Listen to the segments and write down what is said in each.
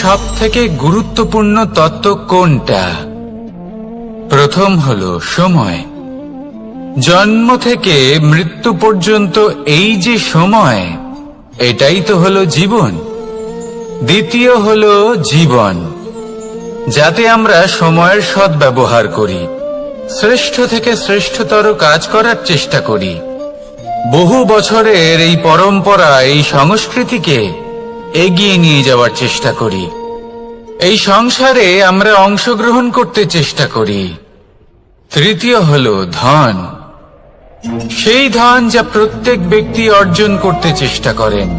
সব থেকে গুরুত্বপূর্ণ তত্ত্ব কোনটা? প্রথম হলো সময়। জন্ম থেকে মৃত্যু পর্যন্ত এই যে সময়, এটাই তো হলো জীবন। দ্বিতীয় হলো জীবন, যাতে আমরা সময়ের সদ্ব্যবহার করি, শ্রেষ্ঠ থেকে শ্রেষ্ঠতর কাজ করার চেষ্টা করি। বহু বছরের এই পরম্পরা, এই সংস্কৃতিকে এগিয়ে নিয়ে যাওয়ার চেষ্টা করি। এই সংসারে আমরা অংশগ্রহণ করতে চেষ্টা করি। তৃতীয় হলো ধন, সেই ধন যা প্রত্যেক ব্যক্তি অর্জন করতে চেষ্টা করেন।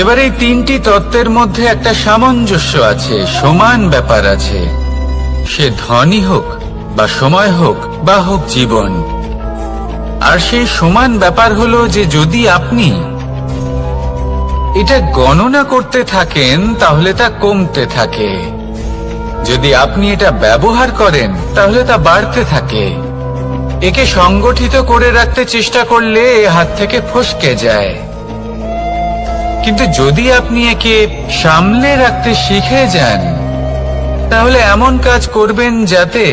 এবার এই তিনটি তত্ত্বের মধ্যে একটা সামঞ্জস্য আছে, সমান ব্যাপার আছে। সে ধনই হোক বা সময় হোক বা হোক জীবন। আর সেই সমান ব্যাপার হলো যে যদি আপনি এটা গণনা করতে থাকেন তাহলে তা কমতে থাকে, যদি আপনি এটা ব্যবহার করেন তাহলে তা বাড়তে থাকে। একে সংগঠিত করে রাখতে চেষ্টা করলে এ হাত থেকে ফসকে যায়, কিন্তু যদি আপনি একে সামলে রাখতে শিখে যান তাহলে এমন কাজ করবেন যাতে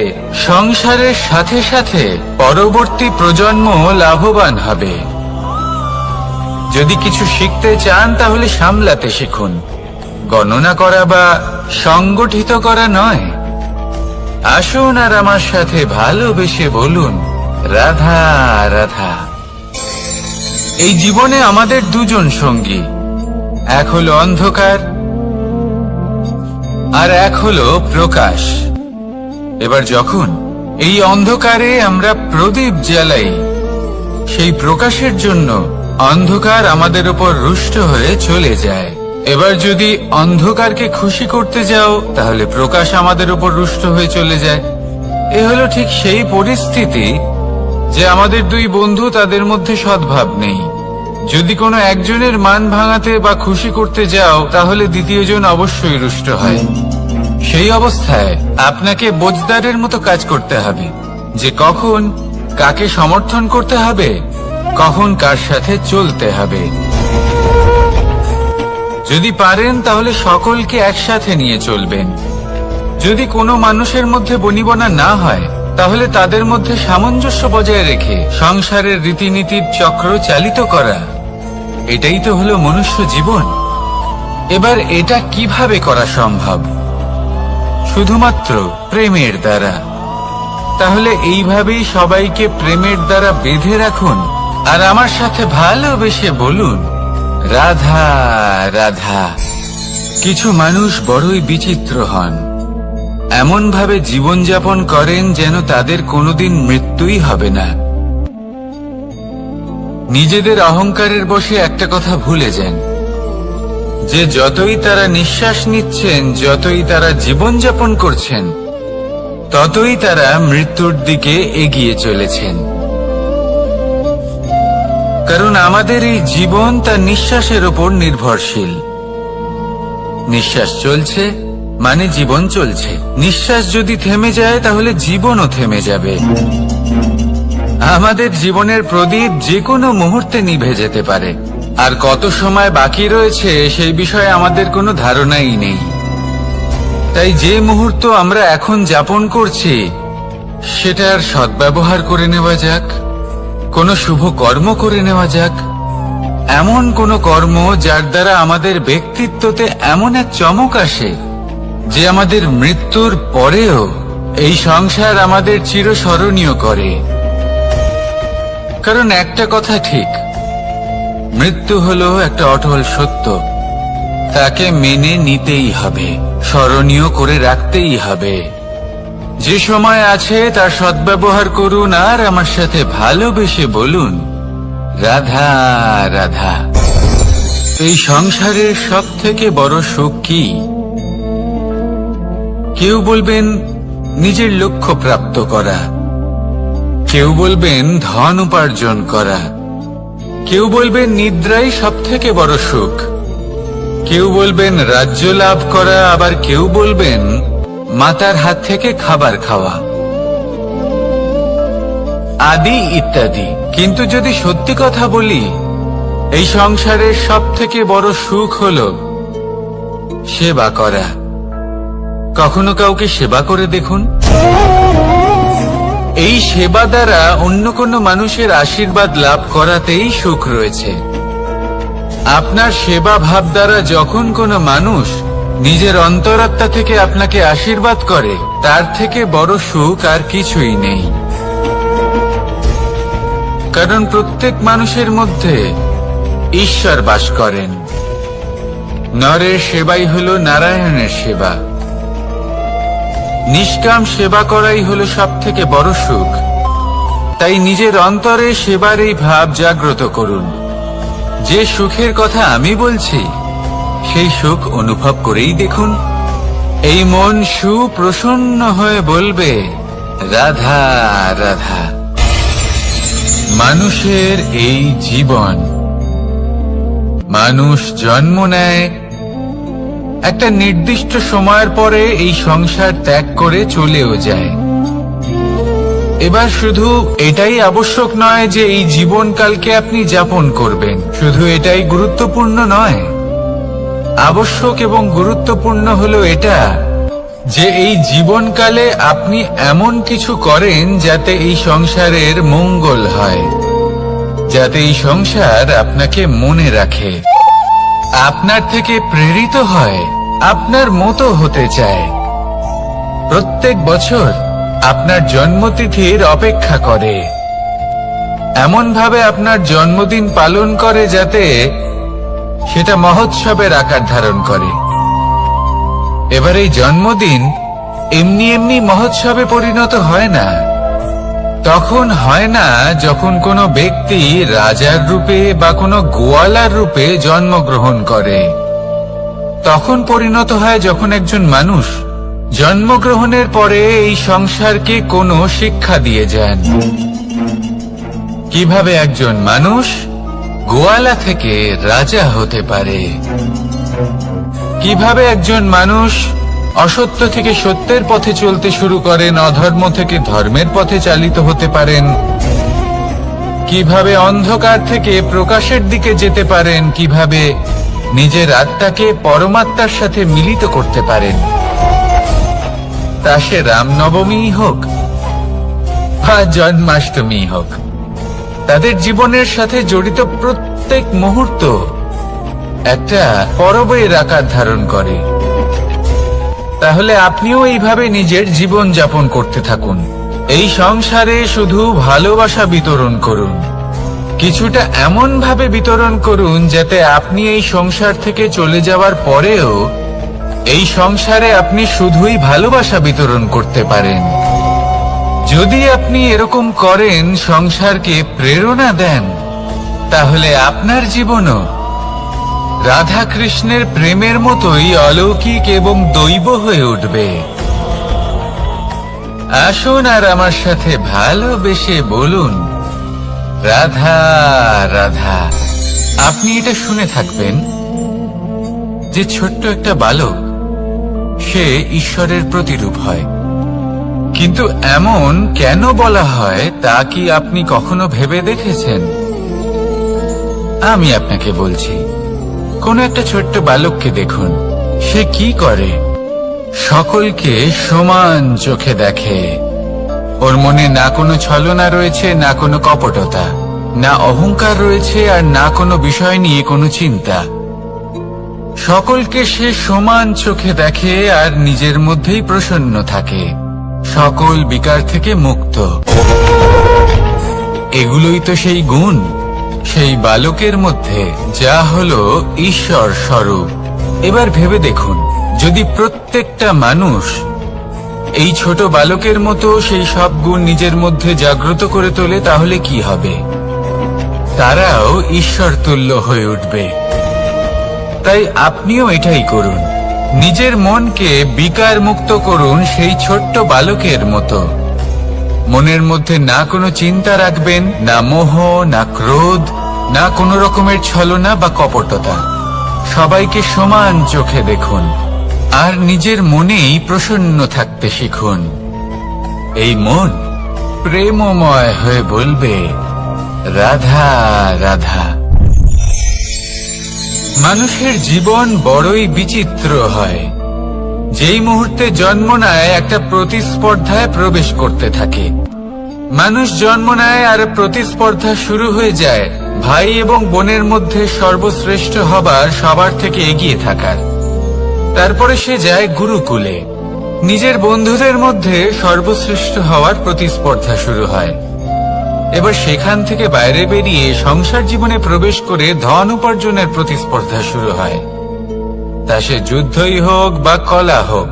সংসারের সাথে সাথে পরবর্তী প্রজন্ম লাভবান হবে। যদি কিছু শিখতে চান তাহলে সামলাতে শিখুন, গণনা করা বা সংগঠিত করা নয়। আসুন আর আমার সাথে ভালোবেসে বলুন, রাধা রাধা। এই জীবনে আমাদের দুজন সঙ্গী, এক হলো অন্ধকার আর এক হলো প্রকাশ। এবার যখন এই অন্ধকারে আমরা প্রদীপ জ্বালাই, সেই প্রকাশের জন্য অন্ধকার আমাদের উপর রুষ্ট হয়ে চলে যায়। এবার যদি অন্ধকারকে খুশি করতে যাও তাহলে প্রকাশ আমাদের উপর রুষ্ট হয়ে চলে যায়। এ হলো ঠিক সেই পরিস্থিতি যে আমাদের দুই বন্ধু, তাদের মধ্যে সদ্ভাব নেই। যদি কোনো একজনের মান ভাঙাতে বা খুশি করতে যাও তাহলে দ্বিতীয়জন অবশ্যই রুষ্ট হয়। সেই অবস্থায় আপনাকে বোঝদারের মতো কাজ করতে হবে, যে কখন কাকে সমর্থন করতে হবে, কখন কার সাথে চলতে হবে। যদি পারেন তাহলে সকলকে একসাথে নিয়ে চলবেন। যদি কোনো মানুষের মধ্যে বনিবনা না হয় তাহলে তাদের মধ্যে সামঞ্জস্য বজায় রেখে সংসারের রীতিনীতির চক্র চালিত করা, এটাই তো হলো মনুষ্য জীবন। এবার এটা কিভাবে করা সম্ভব? শুধুমাত্র প্রেমের দ্বারা। তাহলে এইভাবেই সবাইকে প্রেমের দ্বারা বেঁধে রাখুন আর আমার সাথে ভালোবেসে বলুন, রাধা রাধা। কিছু মানুষ বড়ই বিচিত্র হন, এমন ভাবে জীবনযাপন করেন যেন তাদের কোনোদিন মৃত্যুই হবে না। নিজেদের অহংকারের বশে একটা কথা ভুলে যান, যে যতই তারা নিঃশ্বাস নিচ্ছেন, যতই তারা জীবনযাপন করছেন, ততই তারা মৃত্যুর দিকে এগিয়ে চলেছেন। কারণ আমাদের এই জীবন তার নিঃশ্বাসের উপর নির্ভরশীল। নিঃশ্বাস চলছে মানে জীবন চলছে। নিঃশ্বাস যদি থেমে যায় তাহলে জীবনও থেমে যাবে। আমাদের জীবনের প্রদীপ যে কোনো মুহূর্তে নিভে যেতে পারে, আর কত সময় বাকি রয়েছে সেই বিষয়ে আমাদের কোনো ধারণাই নেই। তাই যে মুহূর্ত আমরা এখন যাপন করছি সেটার সদ্ব্যবহার করে নেওয়া যাক, কোনো শুভ কর্ম করে নেওয়া যাক, এমন কোনো কর্ম যার দ্বারা আমাদের ব্যক্তিত্বতে এমন এক চমক আসে যে আমাদের মৃত্যুর পরেও এই সংসার আমাদের চিরস্মরণীয় করে। কারণ একটা কথা ঠিক, মৃত্যু হলো একটা অটল সত্য, তাকে মেনে নিতেই হবে, স্মরণীয় করে রাখতেই হবে। যে সময় আছে তার সদ্ব্যবহার করুন আর আমার সাথে ভালোবেসে বলুন, রাধা রাধা। এই সংসারের সব থেকে বড় সুখ কি? কেউ বলবেন নিজের লক্ষ্য প্রাপ্ত করা, কেউ বলবেন ধন উপার্জন করা, কেউ বলবেন নিদ্রাই সব থেকে বড় সুখ, কেউ বলবেন রাজ্য লাভ করা, আবার কেউ বলবেন মাতার হাত থেকে খাবার খাওয়া, আদি ইত্যাদি। কিন্তু যদি সত্যি কথা বলি, এই সংসারের সবথেকে বড় সুখ হলো সেবা করা। কখনো কাউকে সেবা করে দেখুন। এই সেবা দ্বারা অন্য কোনো মানুষের আশীর্বাদ লাভ করাতেই সুখ রয়েছে। আপনার সেবা ভাব দ্বারা যখন কোনো মানুষ নিজের অন্তরাত্মা থেকে আপনাকে আশীর্বাদ করে, তার থেকে বড় সুখ আর কিছুই নেই। কারণ প্রত্যেক মানুষের মধ্যে ঈশ্বর বাস করেন। নরের সেবাই হলো নারায়ণের সেবা। নিষ্কাম সেবা করাই হলো সব থেকে বড় সুখ। তাই নিজের অন্তরে সেবার এই ভাব জাগ্রত করুন। যে সুখের কথা আমি বলছি, সেই সুখ অনুভব করেই দেখুন। এই মন সুপ্রসন্ন হয়ে বলবে, রাধা রাধা। মানুষের এই জীবন, মানুষ জন্ম নেয়, একটা নির্দিষ্ট সময়ের পরে এই সংসার ত্যাগ করে চলেও যায়। এবার শুধু এটাই আবশ্যক নয় যে এই জীবনকালকে আপনি যাপন করবেন, শুধু এটাই গুরুত্বপূর্ণ নয়। আবশ্যক এবং গুরুত্বপূর্ণ হলো এটা যে এই জীবনকালে আপনি এমন কিছু করেন যাতে এই সংসারের মঙ্গল হয়, যাতে এই সংসার আপনাকে মনে রাখে, আপনার থেকে প্রেরিত হয়, আপনার মতো হতে চায়। প্রত্যেক বছর আপনার জন্মতিথির অপেক্ষা করে, এমন ভাবে আপনার জন্মদিন পালন করে যাতে সেটা মহোৎসবের আকার ধারণ করে। এবার এই জন্মদিন এমনি এমনি মহোৎসবে পরিণত হয় না। তখন হয় না যখন কোনো ব্যক্তি রাজার রূপে বা কোনো গোয়ালার রূপে জন্মগ্রহণ করে। তখন পরিণত হয় যখন একজন মানুষ জন্মগ্রহণের পরে এই সংসারকে কোনো শিক্ষা দিয়ে যান। কিভাবে একজন মানুষ গোয়ালা থেকে রাজা হতে পারে, কিভাবে একজন মানুষ অসত্য থেকে সত্যের পথে চলতে শুরু করেন, অধর্ম থেকে ধর্মের পথে চালিত হতে পারেন, কিভাবে অন্ধকার থেকে প্রকাশের দিকে যেতে পারেন, কিভাবে নিজের আত্মাকে পরমাত্মার সাথে মিলিত করতে পারেন। তা সে রামনবমী হোক বা জন্মাষ্টমী হোক, তাদের জীবনের সাথে জড়িত প্রত্যেক মুহূর্ত একটা পরবের আকার ধারণ করে। তাহলে আপনিও এইভাবে নিজের জীবন যাপন করতে থাকুন। এই সংসারে শুধু ভালোবাসা বিতরণ করুন, কিছুটা এমন ভাবে বিতরণ করুন যাতে আপনি এই সংসার থেকে চলে যাওয়ার পরেও এই সংসারে আপনি শুধুই ভালোবাসা বিতরণ করতে পারেন। যদি আপনি এরকম করেন, সংসারকে প্রেরণা দেন, তাহলে আপনার জীবনও রাধা কৃষ্ণের প্রেমের মতোই অলৌকিক এবং দৈব হয়ে উঠবে। আসুন আর আমার সাথে ভালোবেসে বলুন, রাধা রাধা। আপনি এটা শুনে থাকবেন যে ছোট্ট একটা বালক, সে ঈশ্বরের প্রতিরূপ হয়। কিন্তু এমন কেন বলা হয় তা কি আপনি কখনো ভেবে দেখেছেন? আমি আপনাকে বলছি, কোন একটা ছোট্ট বালককে দেখুন, সে কি করে? সকলকে সমান চোখে দেখে। ওর মনে না কোনো ছলনা রয়েছে, না কোনো কপটতা, না অহংকার রয়েছে, আর না কোনো বিষয় নিয়ে কোনো চিন্তা। সকলকে সে সমান চোখে দেখে আর নিজের মধ্যেই প্রসন্ন থাকে, সকল বিকার থেকে মুক্ত। এগুলোই তো সেই গুণ সেই বালকের মধ্যে, যা হলো ঈশ্বর স্বরূপ। এবার ভেবে দেখুন, যদি প্রত্যেকটা মানুষ এই ছোট বালকের মতো সেই সব গুণ নিজের মধ্যে জাগ্রত করে তোলে, তাহলে কি হবে? তারাও ঈশ্বর তুল্য হয়ে উঠবে। তাই আপনিও এটাই করুন, নিজের মনকে বিকার মুক্ত করুন সেই ছোট্ট বালকের মতো। মনের মধ্যে না কোনো চিন্তা রাখবেন, না মোহ, না ক্রোধ, না কোনো রকমের ছলনা বা কপটতা। সবাইকে সমান চোখে দেখুন আর নিজের মনেই প্রসন্ন থাকতে শিখুন। এই মন প্রেমময় হয়ে বলবে, রাধা রাধা। মানুষের জীবন বড়ই বিচিত্র হয়। যেই মুহূর্তে জন্ম নেয় একটা প্রতিস্পর্ধায় প্রবেশ করতে থাকে। মানুষ জন্ম নেয় আর প্রতিস্পর্ধা শুরু হয়ে যায় ভাই এবং বোনের মধ্যে সর্বশ্রেষ্ঠ হবার, সবার থেকে এগিয়ে থাকার। তারপরে সে যায় গুরুকুলে। নিজের বন্ধুদের মধ্যে সর্বশ্রেষ্ঠ হওয়ার প্রতিস্পর্ধা শুরু হয়। এবার সেখান থেকে বাইরে বেরিয়ে সংসার জীবনে প্রবেশ করে ধন উপার্জনের প্রতিস্পর্ধা শুরু হয়। তা সে যুদ্ধই হোক বা কলা হোক,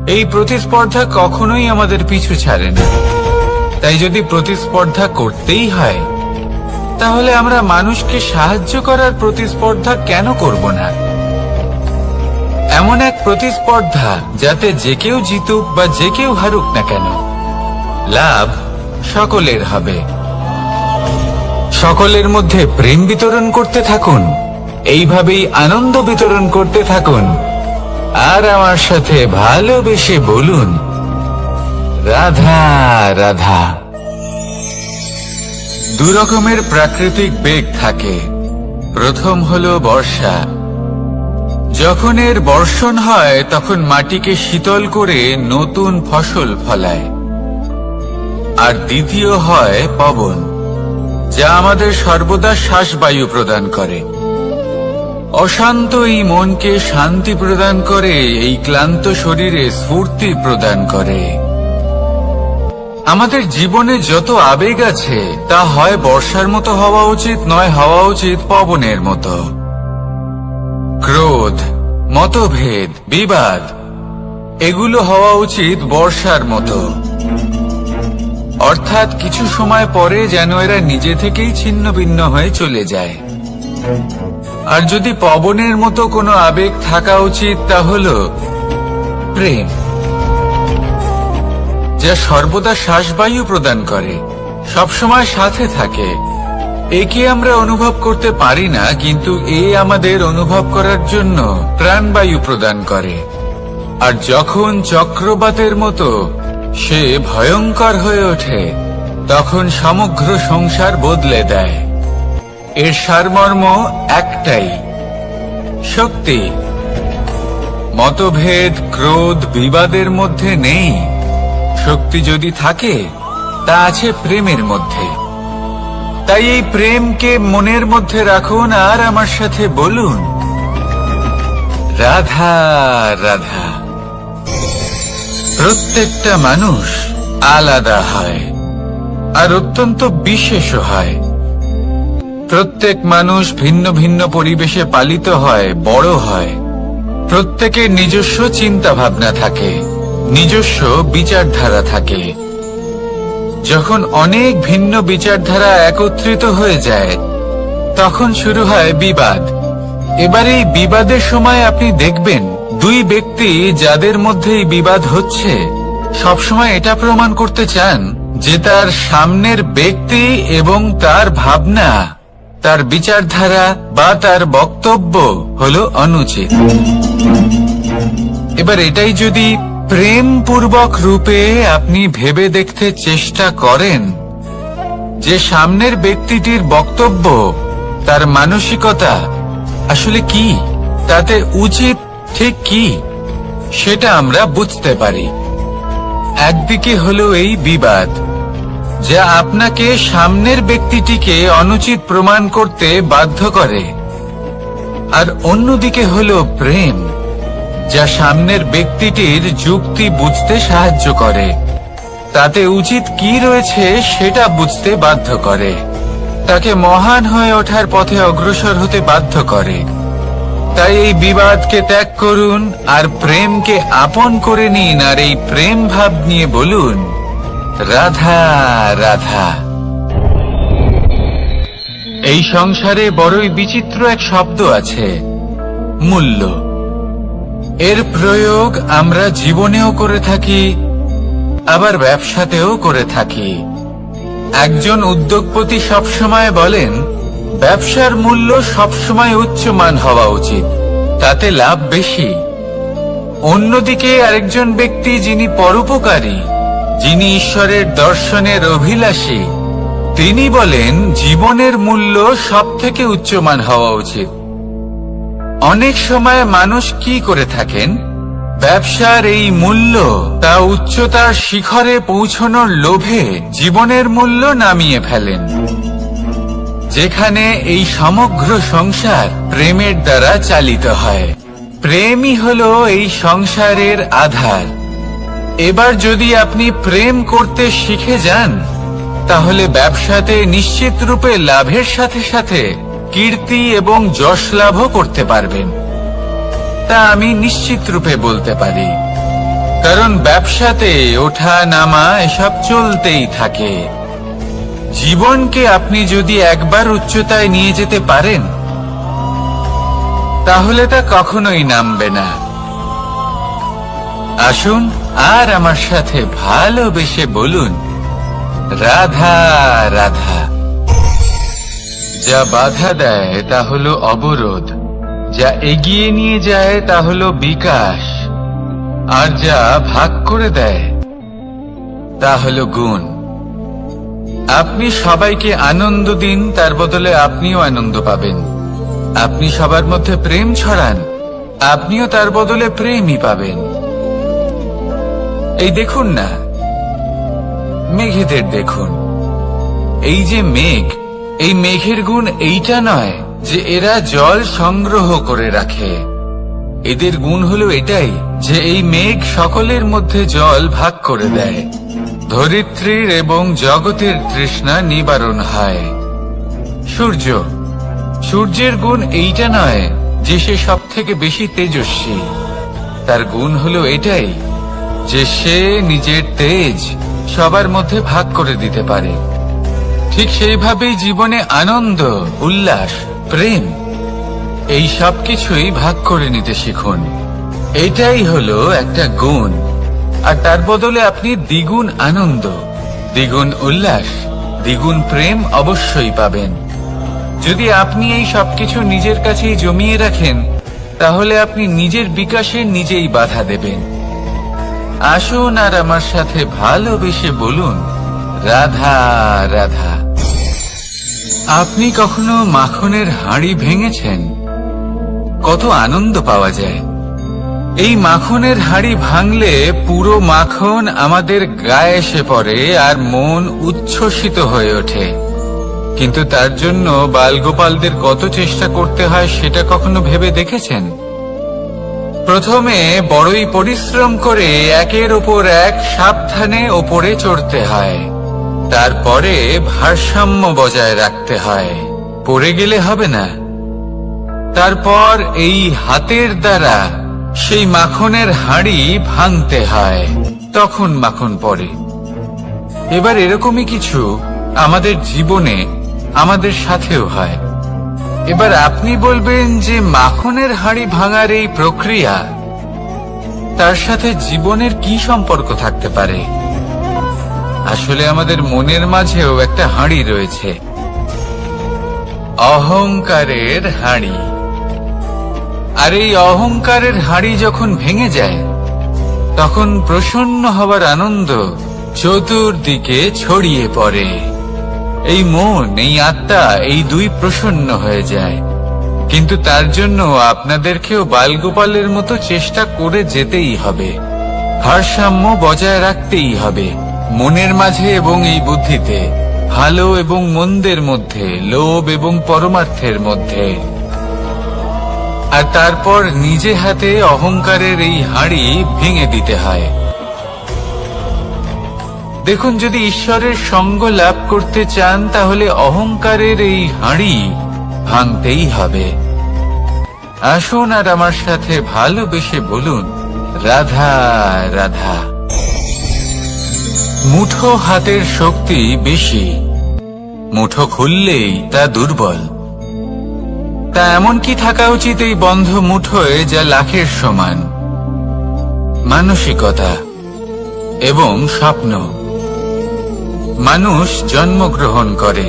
এই প্রতিস্পর্ধা কখনোই আমাদের পিছু ছাড়ে না। তাই যদি প্রতিস্পর্ধা করতেই হয়, তাহলে আমরা মানুষকে সাহায্য করার প্রতিস্পর্ধা কেন করব না? এমন এক প্রতিস্পর্ধা যাতে যে কেউ জিতুক বা যে কেউ হারুক না কেন, লাভ সকলের হবে। সকলের মধ্যে প্রেম বিতরণ করতে থাকুন, এইভাবেই আনন্দ বিতরণ করতে থাকুন, আর আমার সাথে ভালোবেসে বলুন রাধা রাধা। দু রকমের প্রাকৃতিক বেগ থাকে। প্রথম হলো বর্ষা। যখন এর বর্ষণ হয় তখন মাটিকে শীতল করে নতুন ফসল ফলায়। আর দ্বিতীয় হয় পবন, যা আমাদের সর্বদা শ্বাসবায়ু প্রদান করে। অশান্ত এই মনকে শান্তি প্রদান করে, এই ক্লান্ত শরীরে স্ফূর্তি প্রদান করে। আমাদের জীবনে যত আবেগ আছে তা হয় বর্ষার মতো হওয়া উচিত, নয় হওয়া উচিত পবনের মতো। ক্রোধ, মতভেদ, বিবাদ এগুলো হওয়া উচিত বর্ষার মতো। অর্থাৎ কিছু সময় পরে যেন এরা নিজে থেকেই ছিন্ন ভিন্ন হয়ে চলে যায়। আর যদি পবনের মতো কোনো আবেগ থাকা উচিত, তা হলো প্রেম, যা সর্বদা শ্বাসবায়ু প্রদান করে, সবসময় সাথে থাকে। একে আমরা অনুভব করতে পারি না, কিন্তু এ আমাদের অনুভব করার জন্য প্রাণবায়ু প্রদান করে। আর যখন চক্রবাতের মতো সে ভয়ঙ্কর হয়ে ওঠে, তখন সমগ্র সংসার বদলে দেয়। এর সারমর্ম একটাই, শক্তি। মতভেদ, ক্রোধ, বিবাদের মধ্যে নেই। শক্তি যদি থাকে, তা আছে প্রেমের মধ্যে। তাই এই প্রেমকে মনের মধ্যে রাখুন আর আমার সাথে বলুন রাধা রাধা। প্রত্যেকটা মানুষ আলাদা হয় আর অত্যন্ত বিশেষ হয়। প্রত্যেক মানুষ ভিন্ন ভিন্ন পরিবেশে পালিত হয়, বড় হয়। প্রত্যেকের নিজস্ব চিন্তা ভাবনা থাকে, নিজস্ব বিচারধারা থাকে। যখন অনেক ভিন্ন বিচারধারা একত্রিত হয়ে যায়, তখন শুরু হয় বিবাদ। এবার এই বিবাদের সময় আপনি দেখবেন দুই ব্যক্তি যাদের মধ্যে এই বিবাদ হচ্ছে, সবসময় এটা প্রমাণ করতে চান যে তার সামনের ব্যক্তি এবং তার ভাবনা, তার বিচারধারা বা তার বক্তব্য হলো অনুচিত। এবার এটাই যদি প্রেম পূর্বক রূপে আপনি ভেবে দেখতে চেষ্টা করেন যে সামনের ব্যক্তিটির বক্তব্য, তার মানসিকতা আসলে কি, তাতে উচিত ঠিক কি, সেটা আমরা বুঝতে পারি। একদিকে হলো এই বিবাদ, যা আপনাকে সামনের ব্যক্তিটিকে অনুচিত প্রমাণ করতে বাধ্য করে। আর অন্যদিকে হলো প্রেম, যা সামনের ব্যক্তিটির যুক্তি বুঝতে সাহায্য করে, তাতে উচিত কি রয়েছে সেটা বুঝতে বাধ্য করে, তাকে মহান হয়ে ওঠার পথে অগ্রসর হতে বাধ্য করে। তাই এই বিবাদকে ত্যাগ করুন আর প্রেমকে আপন করে নিন, আর এই প্রেম ভাব নিয়ে বলুন রাধা রাধা। এই সংসারে বড়ই বিচিত্র এক শব্দ আছে, মূল্য। এর প্রয়োগ আমরা জীবনেও করে থাকি, আবার ব্যবসাতেও করে থাকি। একজন উদ্যোগপতি সবসময় বলেন ব্যবসার মূল্য সবসময় উচ্চমান হওয়া উচিত, তাতে লাভ বেশি। অন্যদিকে আরেকজন ব্যক্তি যিনি পরোপকারী, যিনি ঈশ্বরের দর্শনের অভিলাষী, তিনি বলেন জীবনের মূল্য সবথেকে উচ্চমান হওয়া উচিত। অনেক সময় মানুষ কি করে থাকেন, ব্যবসার এই মূল্য তা উচ্চতার শিখরে পৌঁছানোর লোভে জীবনের মূল্য নামিয়ে ফেলেন, যেখানে এই সমগ্র সংসার প্রেমের দ্বারা চালিত হয়। প্রেমই হলো এই সংসারের আধার। এবার যদি আপনি প্রেম করতে শিখে যান, তাহলে ব্যবসাতে নিশ্চিত রূপে লাভের সাথে সাথে কীর্তি এবং যশ লাভও করতে পারবেন। তা আমি নিশ্চিত রূপে বলতে পারি, কারণ ব্যবসাতে ওঠা নামা এসব চলতেই থাকে। জীবনকে আপনি যদি একবার উচ্চতায় নিয়ে যেতে পারেন, তাহলে তা কখনোই নামবে না। আসুন আর আমার সাথে ভালোবেসে বলুন, রাধা রাধা। যা বাধা দেয় তা হলো অবরোধ, যা এগিয়ে নিয়ে যায় তা হলো বিকাশ, আর যা ভাগ করে দেয় তা হলো গুণ। আপনি সবাইকে আনন্দ দিন, তার বদলে আপনিও আনন্দ পাবেন। আপনি সবার মধ্যে প্রেম ছড়ান, আপনিও তার বদলে প্রেমই পাবেন। এই দেখুন না, মেঘেদের দেখুন। এই যে মেঘ, এই মেঘের গুণ এইটা নয় যে এরা জল সংগ্রহ করে রাখে। এদের গুণ হলো এটাই যে এই মেঘ সকলের মধ্যে জল ভাগ করে দেয়। ধরিত্রীর এবং জগতের তৃষ্ণা নিবারণ হয়। সূর্য, সূর্যের গুণ এইটা নয় যে সে সব থেকে বেশি তেজস্বী। তার গুণ হলো এটাই যে সে নিজের তেজ সবার মধ্যে ভাগ করে দিতে পারে। ঠিক সেইভাবেই জীবনে আনন্দ, উল্লাস, প্রেম এই সব কিছুই ভাগ করে নিতে শিখুন। এটাই হলো একটা গুণ, আর তার বদলে আপনি দ্বিগুণ আনন্দ, দ্বিগুণ উল্লাস, দ্বিগুণ প্রেম অবশ্যই পাবেন। যদি আপনি এই সবকিছু নিজের কাছেই জমিয়ে রাখেন, তাহলে আপনি নিজের বিকাশে নিজেই বাধা দেবেন। আসুন আর আমার সাথে ভালোবেসে বলুন, রাধা রাধা। আপনি কখনো মাখনের হাঁড়ি ভেঙেছেন? কত আনন্দ পাওয়া যায়। এই মাখনের হাঁড়ি ভাঙলে পুরো মাখন আমাদের গায়ে এসে পড়ে আর মন উচ্ছ্বসিত হয়ে ওঠে। কিন্তু তার জন্য বালগোপালদের কত চেষ্টা করতে হয় সেটা কখনো ভেবে দেখেছেন? প্রথমে বড়ই পরিশ্রম করে একের ওপর এক সাবধানে ওপরে চড়তে হয়, তারপরে ভারসাম্য বজায় রাখতে হয়, পড়ে গেলে হবে না। তারপর এই হাতের দ্বারা সেই মাখনের হাঁড়ি ভাঙতে হয়, তখন মাখন পড়ে। এবার এরকমই কিছু আমাদের জীবনে আমাদের সাথেও হয়। এবার আপনি বলবেন যে মাখনের হাঁড়ি ভাঙার এই প্রক্রিয়া, তার সাথে জীবনের কি সম্পর্ক থাকতে পারে? আসলে আমাদের মনের মাঝেও একটা হাঁড়ি রয়েছে, অহংকারের হাঁড়ি। আর এই অহংকারের হাঁড়ি যখন ভেঙে যায়, তখন প্রসন্ন হবার আনন্দ চতুর্দিকে ছড়িয়ে পড়ে। এই মন, এই আত্মা, এই দুই প্রসন্ন হয়ে যায়। কিন্তু তার জন্য আপনাদেরকেও বালগোপালের মতো চেষ্টা করে যেতেই হবে, ভারসাম্য বজায় রাখতেই হবে মনের মাঝে এবং এই বুদ্ধিতে, ভালো এবং মন্দের মধ্যে, লোভ এবং পরমার্থের মধ্যে। আর তারপর নিজে হাতে অহংকারের এই হাঁড়ি ভেঙে দিতে হয়। দেখুন, যদি ঈশ্বরের সঙ্গ লাভ করতে চান, তাহলে অহংকারের এই হাঁড়ি ভাঙতেই হবে। আসুন আর আমার সাথে ভালোবেসে বলুন, রাধা রাধা। মুঠো হাতের শক্তি বেশি, মুঠো খুললেই তা দুর্বল। তা এমন কি থাকা উচিত এই বন্ধ মুঠোয় যা লাখের সমান? মানসিকতা এবং স্বপ্ন। মানুষ জন্মগ্রহণ করে,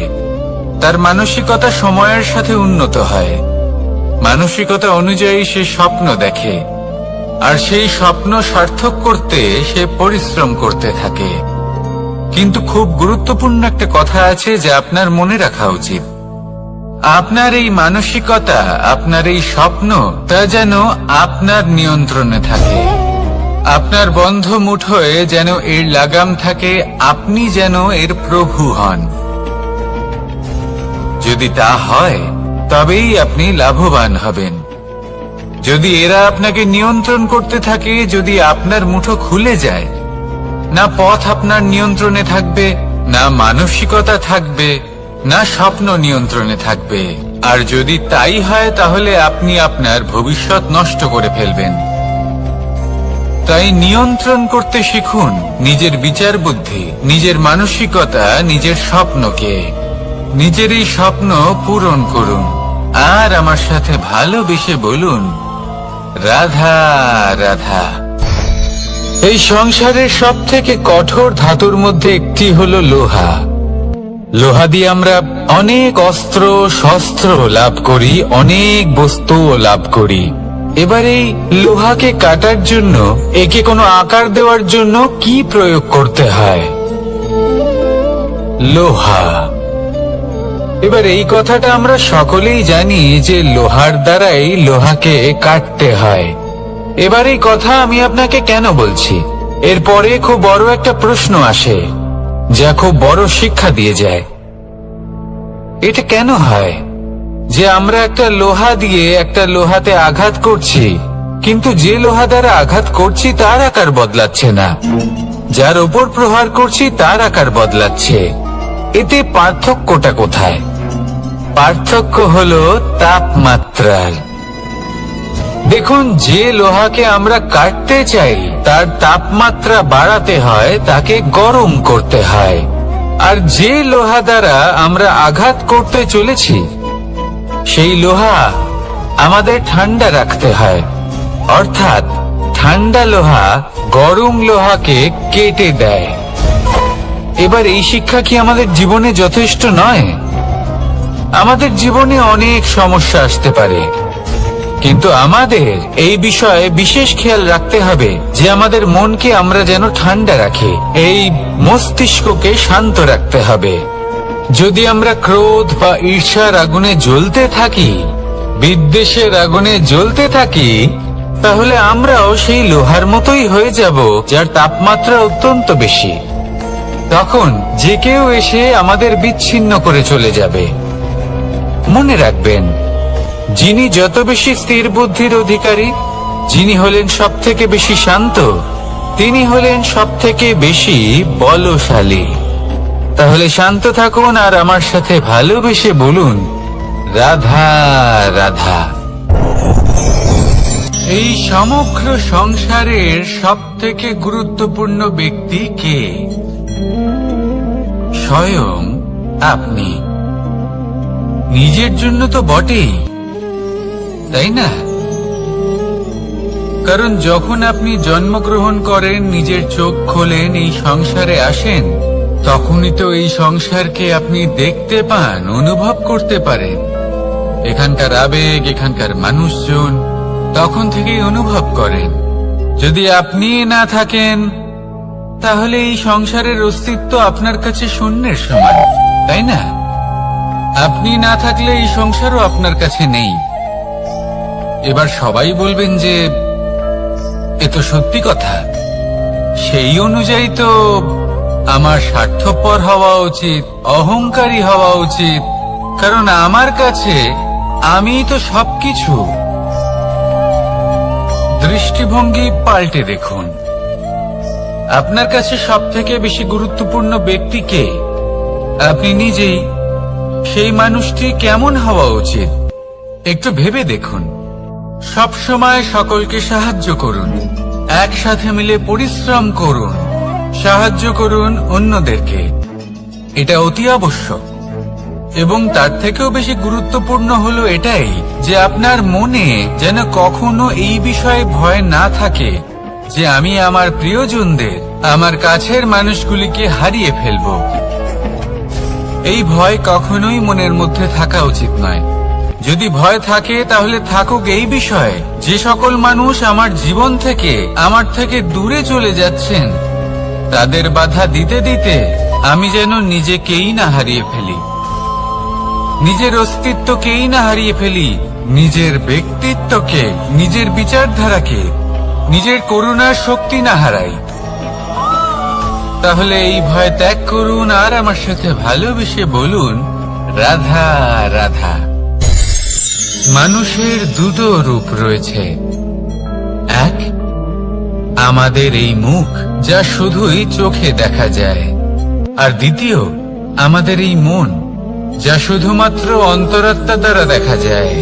তার মানসিকতা সময়ের সাথে উন্নত হয়। মানসিকতা অনুযায়ী সে স্বপ্ন দেখে, আর সেই স্বপ্ন সার্থক করতে সে পরিশ্রম করতে থাকে। কিন্তু খুব গুরুত্বপূর্ণ একটা কথা আছে যা আপনার মনে রাখা উচিত। আপনার এই মানসিকতা, আপনার এই স্বপ্ন, তা যেন আপনার নিয়ন্ত্রণে থাকে। আপনার বন্ধ মুঠোয় যেন এর লাগাম থাকে, আপনি যেন এর প্রভু হন। যদি তা হয় তবেই আপনি লাভবান হবেন। যদি এরা আপনাকে নিয়ন্ত্রণ করতে থাকে, যদি আপনার মুঠো খুলে যায়, না পথ আপনার নিয়ন্ত্রণে থাকবে, না মানসিকতা থাকবে, না স্বপ্ন নিয়ন্ত্রণে থাকবে। আর যদি তাই হয় তাহলে আপনি আপনার ভবিষ্যৎ নষ্ট করে ফেলবেন। তাই নিয়ন্ত্রণ করতে শিখুন নিজের বিচার বুদ্ধি, নিজের মানসিকতা, নিজের স্বপ্নকে। নিজের এই স্বপ্ন পূরণ করুন আর আমার সাথে ভালোবেসে বলুন, রাধা রাধা। এই সংসারের সব থেকে কঠোর ধাতুর মধ্যে একটি হলো লোহা। লোহা দিয়ে আমরা অনেক অস্ত্র শস্ত্র লাভ করি, অনেক বস্তুও লাভ করি। এবার এই লোহাকে কাটার জন্য, একে কোনো আকার দেওয়ার জন্য কি প্রয়োগ করতে হয়? লোহা। এবার এই কথাটা আমরা সকলেই জানি যে লোহার দ্বারাই লোহাকে কাটতে হয়। এবার এই কথা আমি আপনাকে কেন বলছি? এরপরে খুব বড় একটা প্রশ্ন আসে যা খুব বড় শিক্ষা দিয়ে যায়। এটা কেন হয় যে আমরা একটা লোহা দিয়ে একটা লোহাতে আঘাত করছি, কিন্তু যে লোহা দ্বারা আঘাত করছি তার আকার বদলাচ্ছে না, যার ওপর প্রহার করছি তার আকার বদলাচ্ছে? এতে পার্থক্যটা কোথায়? পার্থক্য হলো তাপমাত্রার। দেখুন, যে লোহাকে আমরা কাটতে চাই তার তাপমাত্রা বাড়াতে হয়, তাকে গরম করতে হয়। আর যে লোহা দ্বারা আমরা আঘাত করতে চলেছি সেই লোহা আমাদের ঠান্ডা রাখতে হয়। অর্থাৎ ঠান্ডা লোহা গরম লোহাকে কেটে দেয়। এবার এই শিক্ষা কি আমাদের জীবনে যথেষ্ট নয়? আমাদের জীবনে অনেক সমস্যা আসতে পারে, কিন্তু আমাদের এই বিষয়ে বিশেষ খেয়াল রাখতে হবে যে আমাদের মনকে আমরা যেন ঠান্ডা রাখি, এই মস্তিষ্ককে শান্ত রাখতে হবে। যদি আমরা ক্রোধ বা ঈর্ষার আগুনে জ্বলতে থাকি, বিদ্বেষের আগুনে জ্বলতে থাকি, তাহলে আমরাও সেই লোহার মতোই হয়ে যাব যার তাপমাত্রা অত্যন্ত বেশি। তখন যে কেউ এসে আমাদের বিচ্ছিন্ন করে চলে যাবে। মনে রাখবেন, যিনি যত বেশি স্থির বুদ্ধির অধিকারী, যিনি হলেন সব থেকে বেশি শান্ত, তিনি হলেন সব থেকে বেশি বলশালী। তাহলে শান্ত থাকুন আর আমার সাথে ভালোবেসে বলুন, রাধা রাধা। এই সমগ্র সংসারের সব থেকে গুরুত্বপূর্ণ ব্যক্তি কে? স্বয়ং আপনি। নিজের জন্য তো বটেই, তাই না? কারণ যখন আপনি জন্মগ্রহণ করেন, নিজের চোখ খোলেন, এই সংসারে আসেন, তখনই তো এই সংসারকে আপনি দেখতে পান, অনুভব করতে পারেন। এখানকার আবেগ, এখানকার মানুষজন তখন থেকেই অনুভব করেন। যদি আপনি না থাকেন তাহলে এই সংসারের অস্তিত্ব আপনার কাছে শূন্যের সমান, তাই না? আপনি না থাকলে এই সংসারও আপনার কাছে নেই। এবার সবাই বলবেন যে এ তো সত্যি কথা, সেই অনুযায়ী তো আমার স্বার্থপর হওয়া উচিত, অহংকারী হওয়া উচিত, কারণ আমার কাছে আমিই তো সবকিছু। দৃষ্টিভঙ্গি পাল্টে দেখুন, আপনার কাছে সব থেকে বেশি গুরুত্বপূর্ণ ব্যক্তি কে? আপনি নিজেই। সেই মানুষটি কেমন হওয়া উচিত একটু ভেবে দেখুন। সব সময় সকলকে সাহায্য করুন, একসাথে মিলে পরিশ্রম করুন, সাহায্য করুন অন্যদেরকে। এটা অতি আবশ্যক। এবং তার থেকেও বেশি গুরুত্বপূর্ণ হলো এটাই যে আপনার মনে যেন কখনো এই বিষয়ে ভয় না থাকে যে আমি আমার প্রিয়জনদের, আমার কাছের মানুষগুলিকে হারিয়ে ফেলব। এই ভয় কখনোই মনের মধ্যে থাকা উচিত নয়। যদি ভয় থাকে তাহলে থাকুক এই বিষয়ে যে সকল মানুষ আমার জীবন থেকে, আমার থেকে দূরে চলে যাচ্ছেন, তাদের বাধা দিতে দিতে আমি যেন নিজেকেই না হারিয়ে ফেলি, নিজের অস্তিত্বকেই না হারিয়ে ফেলি, নিজের ব্যক্তিত্বকে, নিজের বিচারধারাকে, নিজের করুণার শক্তি না হারাই। তাহলে এই ভয় ত্যাগ করুন আর আমার সাথে ভালোবেসে বলুন, রাধা রাধা। মানুষের দুটো রূপ রয়েছে, এক আমাদের এই মুখ যা শুধুই চোখে দেখা যায়, আর দ্বিতীয় আমাদের এই মন যা শুধুমাত্র অন্তরাত্মা দ্বারা দেখা যায়।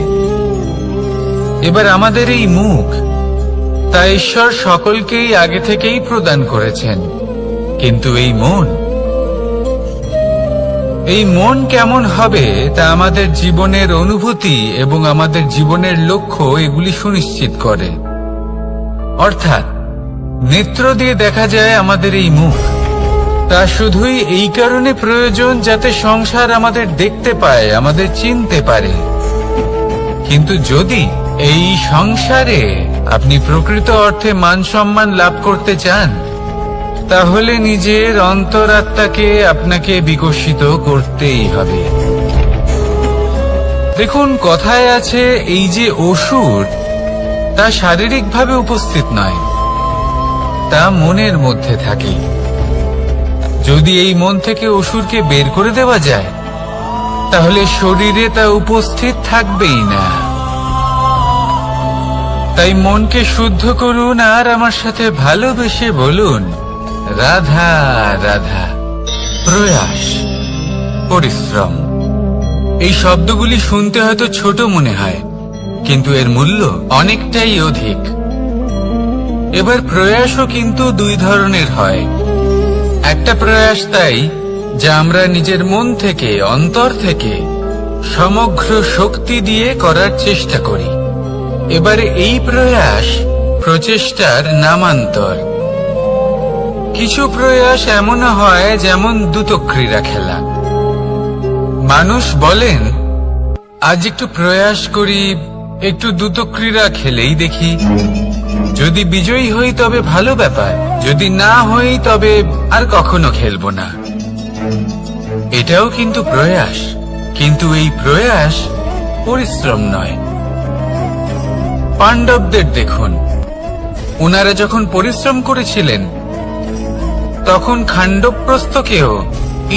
এবার আমাদের এই মুখ তা ঈশ্বর সকলকেই আগে থেকেই প্রদান করেছেন, কিন্তু এই মন কেমন হবে তা আমাদের জীবনের অনুভূতি এবং আমাদের জীবনের লক্ষ্য এগুলি সুনিশ্চিত করে। অর্থাৎ নেত্র দিয়ে দেখা যায় আমাদের এই মুখ, তা শুধুই এই কারণে প্রয়োজন যাতে সংসার আমাদের দেখতে পায়, আমাদের চিনতে পারে। কিন্তু যদি এই সংসারে আপনি প্রকৃত অর্থে মান সম্মান লাভ করতে চান, তাহলে নিজের অন্তরাত্মাকে আপনাকে বিকশিত করতেই হবে। দেখুন, কথায় আছে এই যে অসুর, তা শারীরিকভাবে উপস্থিত নয়, তা মনের মধ্যে থাকে। যদি এই মন থেকে অসুরকে বের করে দেওয়া যায়, তাহলে শরীরে তা উপস্থিত থাকবেই না। তাই মনকে শুদ্ধ করুন আর আমার সাথে ভালোবেসে বলুন, রাধা রাধা। প্রয়াস, পরিশ্রম, এই শব্দগুলি শুনতে হয়তো ছোট মনে হয়, কিন্তু এর মূল্য অনেকটাই অধিক। এবার প্রয়াসও কিন্তু দুই ধরনের হয়। একটা প্রয়াস তাই যা আমরা নিজের মন থেকে, অন্তর থেকে সমগ্র শক্তি দিয়ে করার চেষ্টা করি। এবারে এই প্রয়াস প্রচেষ্টার নামান্তর। কিছু প্রয়াস এমন হয় যেমন দ্রুতক্রীড়া খেলা। মানুষ বলেন, আজ একটু প্রয়াস করি, একটু দ্রুতক্রীড়া খেলেই দেখি, যদি বিজয়ী হই তবে ভালো ব্যাপার, যদি না হই তবে আর কখনো খেলবো না। এটাও কিন্তু প্রয়াস, কিন্তু এই প্রয়াস পরিশ্রম নয়। পাণ্ডবদের দেখুন, ওনারা যখন পরিশ্রম করেছিলেন তখন খাণ্ডবপ্রস্থকেও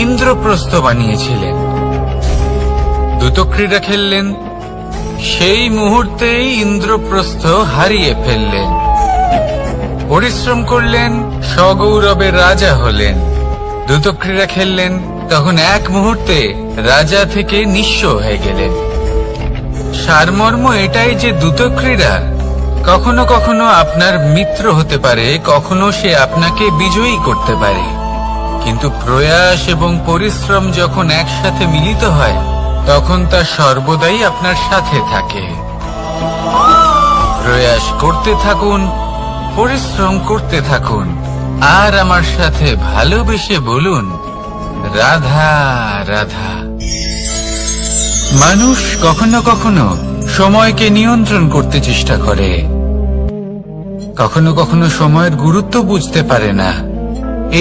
ইন্দ্রপ্রস্থ বানিয়েছিলেন। দ্রুতক্রীড়া খেললেন, সেই মুহূর্তেই ইন্দ্রপ্রস্থ হারিয়ে ফেললেন। পরিশ্রম করলেন, সগৌরবে রাজা হলেন। দ্রুতক্রীড়া খেললেন, তখন এক মুহূর্তে রাজা থেকে নিঃস্ব হয়ে গেলেন। সারমর্ম এটাই যে দ্রুতক্রীড়া কখনো কখনো আপনার মিত্র হতে পারে, কখনো সে আপনাকে বিজয়ী করতে পারে, কিন্তু প্রয়াস এবং পরিশ্রম যখন একসাথে মিলিত হয় তখন তা সর্বদাই আপনার সাথে থাকে। প্রয়াস করতে থাকুন, পরিশ্রম করতে থাকুন, আর আমার সাথে ভালোবেসে বলুন, রাধা রাধা। মানুষ কখনো কখনো সময়কে নিয়ন্ত্রণ করতে চেষ্টা করে, কখনো কখনো সময়ের গুরুত্ব বুঝতে পারে না।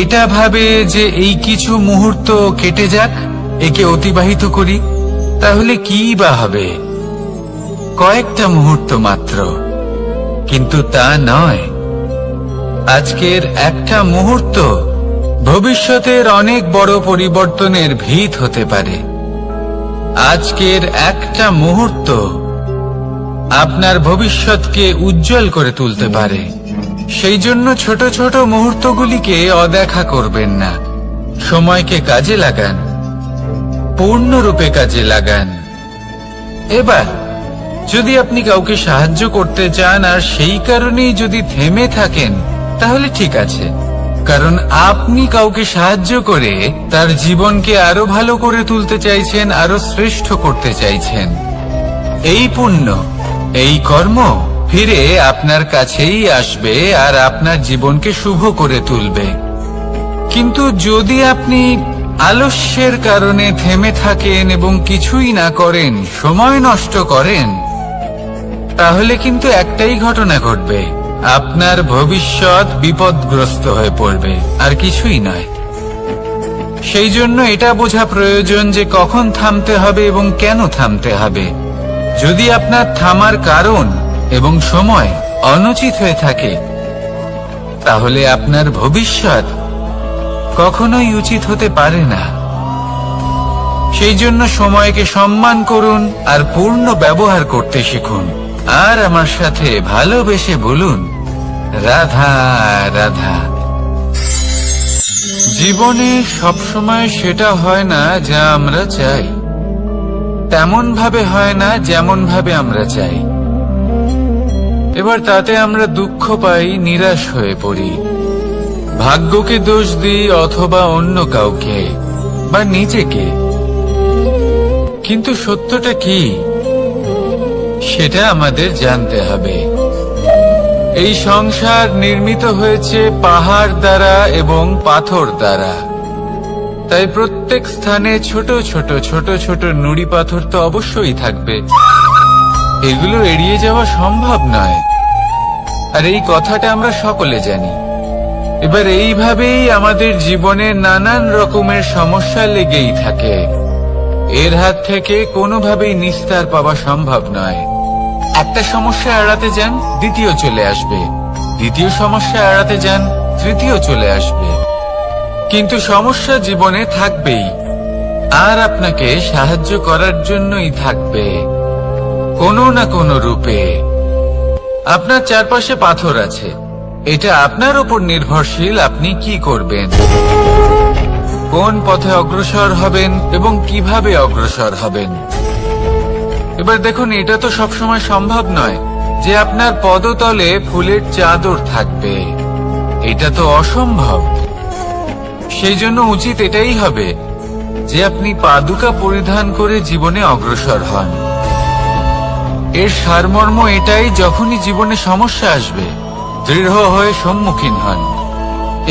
এটা ভাবে যে এই কিছু মুহূর্ত কেটে যাক, একে অতিবাহিত করি, তাহলে কি বা হবে, কয়েকটা মুহূর্ত মাত্র। কিন্তু তা নয়। আজকের একটা মুহূর্ত ভবিষ্যতের অনেক বড় পরিবর্তনের ভিত হতে পারে। আজকের একটা মুহূর্ত আপনার ভবিষ্যৎকে উজ্জ্বল করে তুলতে পারে। সেই জন্য ছোট ছোট মুহূর্তগুলিকে অদেখা করবেন না। সময়কে কাজে লাগান, পূর্ণরূপে কাজে লাগান। এবার যদি আপনি কাউকে সাহায্য করতে চান আর সেই কারণেই যদি থেমে থাকেন, তাহলে ঠিক আছে, কারণ আপনি কাউকে সাহায্য করে তার জীবনকে আরো ভালো করে তুলতে চাইছেন, আরো শ্রেষ্ঠ করতে চাইছেন। এই পুণ্য, এই কর্ম ফিরে আপনার কাছেই আসবে আর আপনার জীবনকে শুভ করে তুলবে। কিন্তু যদি আপনি আলস্যের কারণে থেমে থাকেন এবং কিছুই না করেন, সময় নষ্ট করেন, তাহলে কিন্তু একটাই ঘটনা ঘটবে, আপনার ভবিষ্যৎ বিপদগ্রস্ত হয়ে পড়বে, আর কিছুই নয়। সেই জন্য এটা বোঝা প্রয়োজন যে কখন থামতে হবে এবং কেন থামতে হবে। যদি আপনার থামার কারণ এবং সময় অনুচিত হয়ে থাকে, তাহলে আপনার ভবিষ্যৎ কখনোই উচিত হতে পারে না। সেই জন্য সময়কে সম্মান করুন আর পূর্ণ ব্যবহার করতে শিখুন। আর আমার সাথে ভালোবেসে বলুন, রাধা রাধা। জীবনে সবসময় সেটা হয় না যা আমরা চাই, তেমন ভাবে হয় না যেমন ভাবে আমরা চাই। এবার তাতে আমরা দুঃখ পাই, নিরাশ হয়ে পড়ি, ভাগ্যকে দোষ দিই অথবা অন্য কাউকে বা নিজেকে। কিন্তু সত্যটা কি সেটা আমাদের জানতে হবে। এই সংসার নির্মিত হয়েছে পাহাড় দ্বারা এবং পাথর দ্বারা, তাই প্রত্যেক স্থানে ছোট ছোট ছোট ছোট নুড়ি পাথর তো অবশ্যই থাকবে। এগুলো এড়িয়ে যাওয়া সম্ভব নয়, আর এই কথাটা আমরা সকলে জানি। এবার এইভাবেই আমাদের জীবনে নানান রকমের সমস্যা লেগেই থাকে। এর হাত থেকে কোনোভাবেই নিস্তার পাওয়া সম্ভব নয়। একটা সমস্যা এড়াতে যান, দ্বিতীয় চলে আসবে, দ্বিতীয় সমস্যা এড়াতে যান, তৃতীয় চলে আসবে। কিন্তু সমস্যা জীবনে থাকবেই, আর আপনাকে সাহায্য করার জন্যই থাকবে কোনো না কোনো রূপে। আপনার চারপাশে পাথর আছে, এটা আপনার উপর নির্ভরশীল আপনি কি করবেন, কোন পথে অগ্রসর হবেন এবং কিভাবে অগ্রসর হবেন। এবার দেখুন, এটা তো সবসময় সম্ভব নয় যে আপনার পদতলে ফুলের চাদর থাকবে, এটা তো অসম্ভব। সেই জন্য উচিত এটাই হবে যে আপনি পাদুকা পরিধান করে জীবনে অগ্রসর হন। এর সারমর্ম এটাই, যখনই জীবনে সমস্যা আসবে দৃঢ় হয়ে সম্মুখীন হন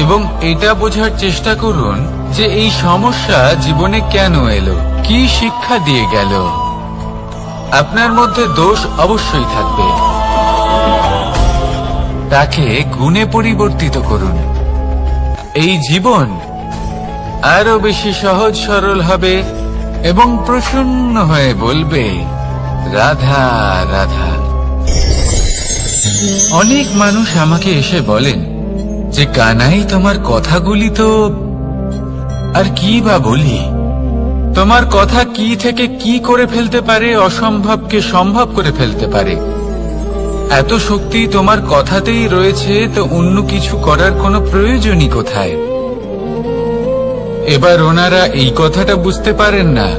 এবং এটা বোঝার চেষ্টা করুন যে এই সমস্যা জীবনে কেন এলো, কি শিক্ষা দিয়ে গেল। আপনার মধ্যে দোষ অবশ্যই থাকবে, তাকে গুণে পরিবর্তিত করুন। এই জীবন আরো বেশি সহজ সরল হবে এবং প্রসন্ন হয়ে বলবে, রাধা রাধা। অনেক মানুষ আমাকে এসে বলেন যে, কানাই তোমার কথাগুলি তো আর কি বা বলি, তোমার কথা কি থেকে কি করে ফেলতে পারে, অসম্ভবকে সম্ভব করে ফেলতে পারে। এত শক্তি তোমার কথাতেই রয়েছে, তো অন্য কিছু করার কোনো প্রয়োজনই কোথায়? এবার ওনারা এই কথাটা বুঝতে পারেন না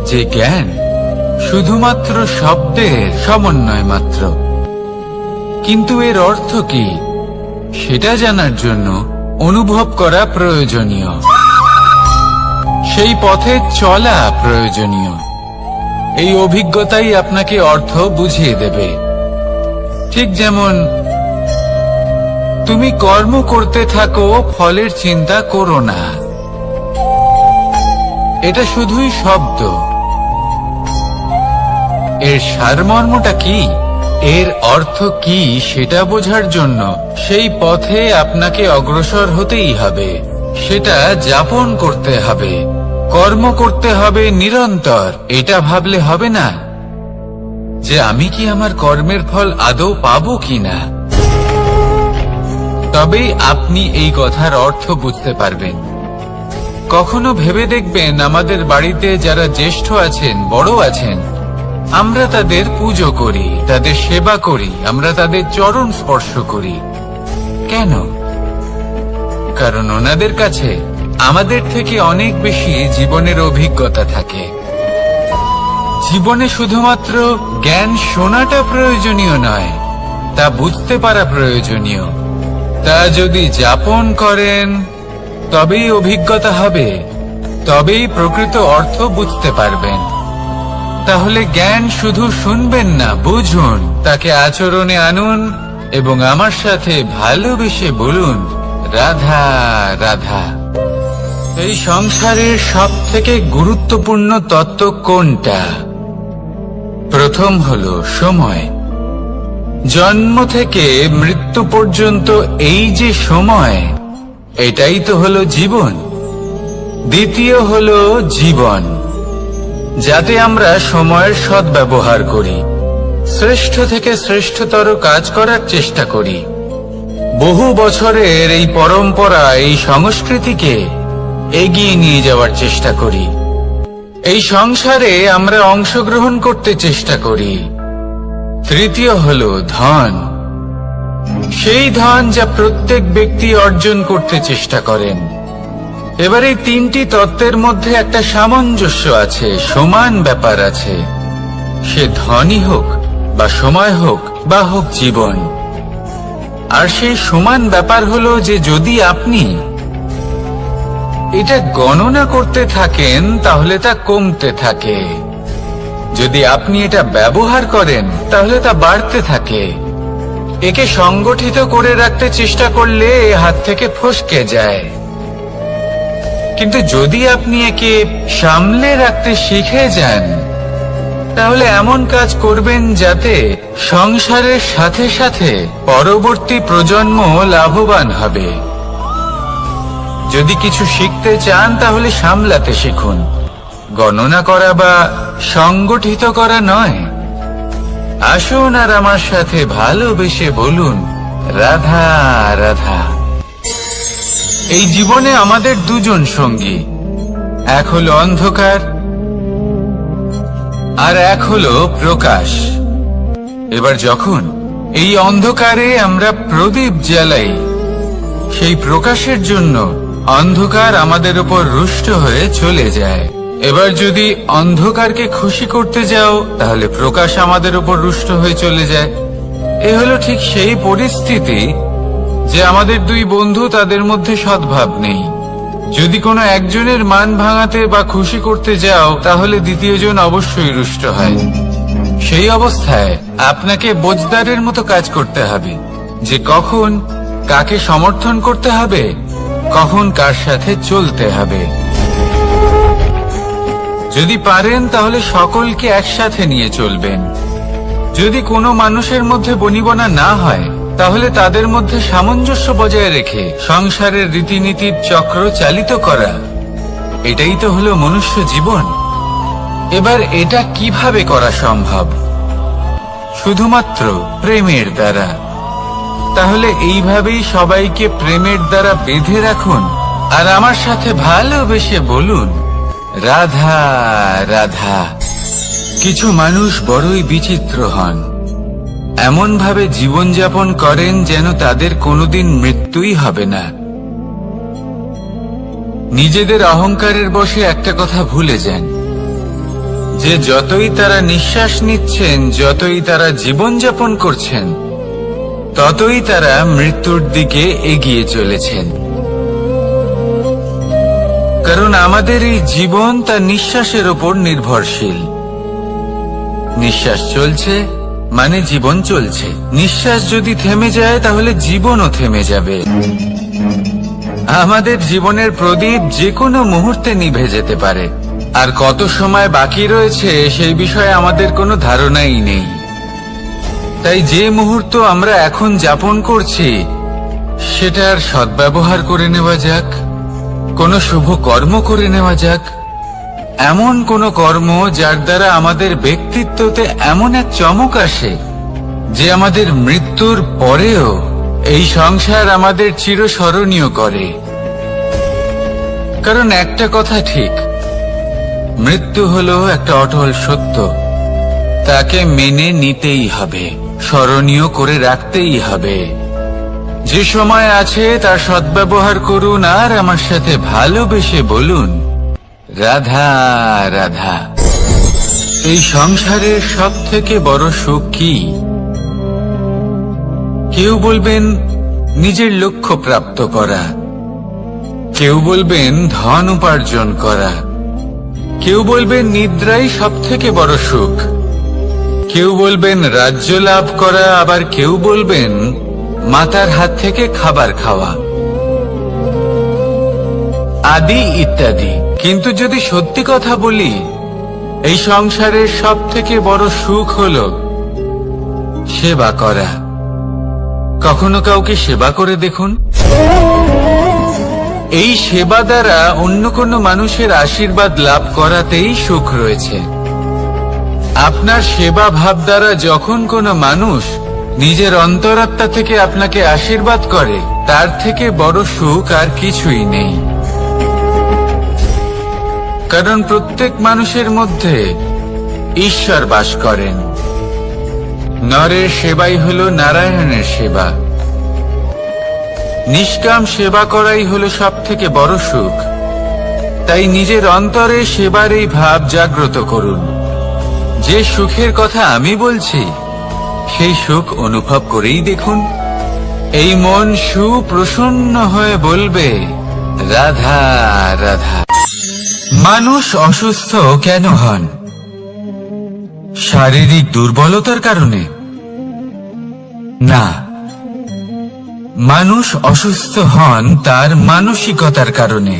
যে জ্ঞান শুধুমাত্র শব্দের সমন্বয় মাত্র, কিন্তু এর অর্থ কি সেটা জানার জন্য অনুভব করা প্রয়োজনীয়, সেই পথে চলা প্রয়োজনীয়। এই অভিজ্ঞতাই আপনাকে অর্থ বুঝিয়ে দেবে। ঠিক যেমন তুমি কর্ম করতে থাকো, ফলের চিন্তা করো না, এটা শুধুই শব্দ। এর সারমর্মটা কি, এর অর্থ কি সেটা বোঝার জন্য সেই পথে আপনাকে অগ্রসর হতেই হবে, সেটা যাপন করতে হবে, কর্ম করতে হবে নিরন্তর। এটা ভাবলে হবে না যে আমি কি আমার কর্মের ফল আদৌ পাবো কিনা, তবেই আপনি এই কথার অর্থ বুঝতে পারবেন। কখনো ভেবে দেখবেন, আমাদের বাড়িতে যারা জ্যেষ্ঠ আছেন, বড় আছেন, আমরা তাদের পুজো করি, তাদের সেবা করি, আমরা তাদের চরণ স্পর্শ করি। কেন? কারণ ওনাদের কাছে আমাদের থেকে অনেক বেশি জীবনের অভিজ্ঞতা থাকে। জীবনে শুধুমাত্র জ্ঞান শোনাটা প্রয়োজনীয় নয়, তা বুঝতে পারা প্রয়োজনীয়। তা যদি যাপন করেন তবেই অভিজ্ঞতা হবে, তবেই প্রকৃত অর্থ বুঝতে পারবেন। তাহলে জ্ঞান শুধু শুনবেন না, বুঝুন, তাকে আচরণে আনুন এবং আমার সাথে ভালোবেসে বলুন, রাধা রাধা। এই সংসারের সব থেকে গুরুত্বপূর্ণ তত্ত্ব কোনটা? প্রথম হলো সময়। জন্ম থেকে মৃত্যু পর্যন্ত এই যে সময়, এটাই তো হলো জীবন। দ্বিতীয় হলো জীবন, যাতে আমরা সময়ের সদ্ব্যবহার করি, শ্রেষ্ঠ থেকে শ্রেষ্ঠতর কাজ করার চেষ্টা করি। বহু বছরের এই পরম্পরা, এই সংস্কৃতিকে এগিয়ে নিয়ে যাওয়ার চেষ্টা করি। এই সংসারে আমরা অংশগ্রহণ করতে চেষ্টা করি। তৃতীয় হলো ধন, সেই ধন যা প্রত্যেক ব্যক্তি অর্জন করতে চেষ্টা করেন। এবার এই তিনটি তত্ত্বের মধ্যে একটা সামঞ্জস্য আছে, সমান ব্যাপার আছে। সে ধনই হোক বা সময় হোক বা হোক জীবন। আর সেই সমান ব্যাপার হলো যে যদি আপনি এটা গণনা করতে থাকেন তাহলে তা কমতে থাকে, যদি আপনি এটা ব্যবহার করেন তাহলে তা বাড়তে থাকে। একে সংগঠিত করে রাখতে চেষ্টা করলে এ হাত থেকে ফসকে যায়, কিন্তু যদি আপনি একে সামলে রাখতে শিখে যান তাহলে এমন কাজ করবেন যাতে সংসারের সাথে সাথে পরবর্তী প্রজন্ম লাভবান হবে। যদি কিছু শিখতে চান তাহলে সামলাতে শিখুন, গণনা করা বা সংগঠিত করা নয়। আসুন আর আমার সাথে ভালোবেসে বলুন, রাধা রাধা। এই জীবনে আমাদের দুজন সঙ্গী, এক হলো অন্ধকার আর এক হলো প্রকাশ। এবার যখন এই অন্ধকারে আমরা প্রদীপ জ্বালাই, সেই প্রকাশের জন্য অন্ধকার আমাদের উপর রুষ্ট হয়ে চলে যায়। এবার যদি অন্ধকারকে খুশি করতে যাও তাহলে প্রকাশ আমাদের উপর রুষ্ট হয়ে চলে যায়। এ হলো ঠিক সেই পরিস্থিতি যে আমাদের দুই বন্ধু, তাদের মধ্যে সদ্ভাব নেই। যদি কোনো একজনের মান ভাঙাতে বা খুশি করতে যাও তাহলে দ্বিতীয়জন অবশ্যই রুষ্ট হয়। সেই অবস্থায় আপনাকে বোঝদারের মতো কাজ করতে হবে, যে কখন কাকে সমর্থন করতে হবে, কখন কার সাথে চলতে হবে। যদি পারেন তাহলে সকলকে একসাথে নিয়ে চলবেন। যদি কোনো মানুষের মধ্যে বনিবনা না হয় তাহলে তাদের মধ্যে সামঞ্জস্য বজায় রেখে সংসারের রীতিনীতির চক্র চালিত করা, এটাই তো হলো মনুষ্য জীবন। এবার এটা কিভাবে করা সম্ভব? শুধুমাত্র প্রেমের দ্বারা। তাহলে এইভাবেই সবাইকে প্রেমের দ্বারা বেঁধে রাখুন আর আমার সাথে ভালোবেসে বলুন, রাধা রাধা। কিছু মানুষ বড়ই বিচিত্র হন, এমন ভাবে জীবনযাপন করেন যেন তাদের কোনোদিন মৃত্যুই হবে না। নিজেদের অহংকারের বশে একটা কথা ভুলে যান, যে যতই তারা নিঃশ্বাস নিচ্ছেন, যতই তারা জীবনযাপন করছেন, ততই তারা মৃত্যুর দিকে এগিয়ে চলেছেন। কারণ আমাদের এই জীবন তার নিঃশ্বাসের ওপর নির্ভরশীল। নিঃশ্বাস চলছে মানে জীবন চলছে। নিঃশ্বাস যদি থেমে যায় তাহলে জীবনও থেমে যাবে। আমাদের জীবনের প্রদীপ যে কোনো মুহূর্তে নিভে যেতে পারে, আর কত সময় বাকি রয়েছে সেই বিষয়ে আমাদের কোনো ধারণাই নেই। তাই যে মুহূর্ত আমরা এখন যাপন করছি সেটার সদ্ব্যবহার করে নেওয়া যাক, কোনো শুভ কর্ম করে নেওয়া যাক, এমন কোন কর্ম যার দ্বারা আমাদের ব্যক্তিত্বতে এমন এক চমক আসে যে আমাদের মৃত্যুর পরেও এই সংসার আমাদের চিরস্মরণীয় করে। কারণ একটা কথা ঠিক, মৃত্যু হলো একটা অটল সত্য, তাকে মেনে নিতেই হবে, স্মরণীয় করে রাখতেই হবে। যে সময় আছে তার সদ্ব্যবহার করুন আর আমার সাথে ভালোবেসে বলুন, রাধা রাধা। এই সংসারের সব থেকে বড় সুখ কি? কেউ বলবেন নিজের লক্ষ্য প্রাপ্ত করা, কেউ বলবেন ধন উপার্জন করা, কেউ বলবেন নিদ্রাই সব থেকে বড় সুখ, কেউ বলবেন রাজ্য লাভ করা, আবার কেউ বলবেন মাতার হাত থেকে খাবার খাওয়া, আদি ইত্যাদি। কিন্তু যদি সত্যি কথা বলি, এই সংসারের সব থেকে বড় সুখ হলো সেবা করা। কখনো কাউকে সেবা করে দেখুন, এই সেবা দ্বারা অন্য কোনো মানুষের আশীর্বাদ লাভ করাতেই সুখ রয়েছে। আপনার সেবা ভাব দ্বারা যখন কোনো মানুষ নিজের অন্তরাত্মা থেকে আপনাকে আশীর্বাদ করে, তার থেকে বড় সুখ আর কিছুই নেই। কারণ প্রত্যেক মানুষের মধ্যে ঈশ্বর বাস করেন। নরের সেবাই হলো নারায়ণের সেবা। নিষ্কাম সেবা করাই হলো সব থেকে বড় সুখ। তাই নিজের অন্তরে সেবার এই ভাব জাগ্রত করুন। যে সুখের কথা আমি বলছি, সেই সুখ অনুভব করেই দেখুন। এই মন সুপ্রসন্ন হয়ে বলবে, রাধা রাধা। মানুষ অসুস্থ কেন হন? শারীরিক দুর্বলতার কারণে? না, মানুষ অসুস্থ হন তার মানসিকতার কারণে,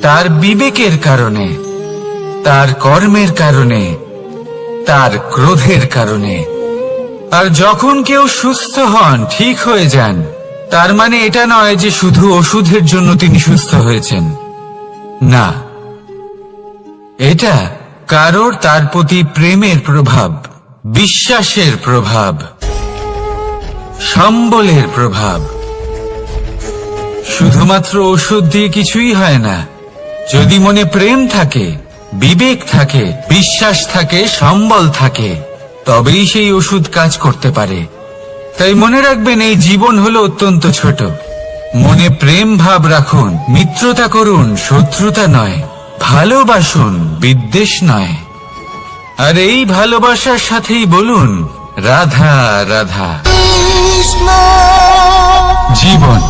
তার বিবেকের কারণে, তার কর্মের কারণে, তার ক্রোধের কারণে। আর যখন কেউ সুস্থ হন, ঠিক হয়ে যান, তার মানে এটা নয় যে শুধু ওষুধের জন্য তিনি সুস্থ হয়েছেন। না, এটা কারোর তার প্রতি প্রেমের প্রভাব, বিশ্বাসের প্রভাব, সম্বলের প্রভাব। শুধুমাত্র ওষুধ দিয়ে কিছুই হয় না। যদি মনে প্রেম থাকে, বিবেক থাকে, বিশ্বাস থাকে, সম্বল থাকে, তবেই সেই ওষুধ কাজ করতে পারে। তাই মনে রাখবেন, এই জীবন হলো অত্যন্ত ছোট। মনে প্রেম ভাব রাখুন, মিত্রতা করুন, শত্রুতা নয়। ভালোবাসুন, বিদ্বেষ নয়। আর এই ভালোবাসার সাথেই বলুন, রাধা রাধা। জীবন,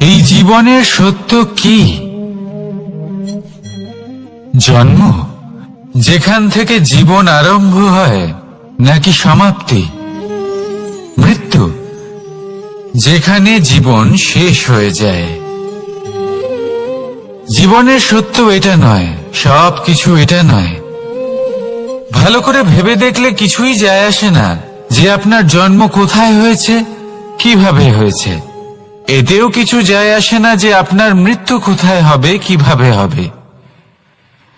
এই জীবনের সত্য কি? জন্ম, যেখান থেকে জীবন আরম্ভ হয়, নাকি সমাপ্তি? মৃত্যু, যেখানে জীবন শেষ হয়ে যায়। জীবনের সত্য এটা নয়, সবকিছু এটা নয়। ভালো করে ভেবে দেখলে কিছুই যায় আসে না যে আপনার জন্ম কোথায় হয়েছে, কিভাবে হয়েছে। এতেও কিছু যায় আসে না যে আপনার মৃত্যু কোথায় হবে, কিভাবে হবে।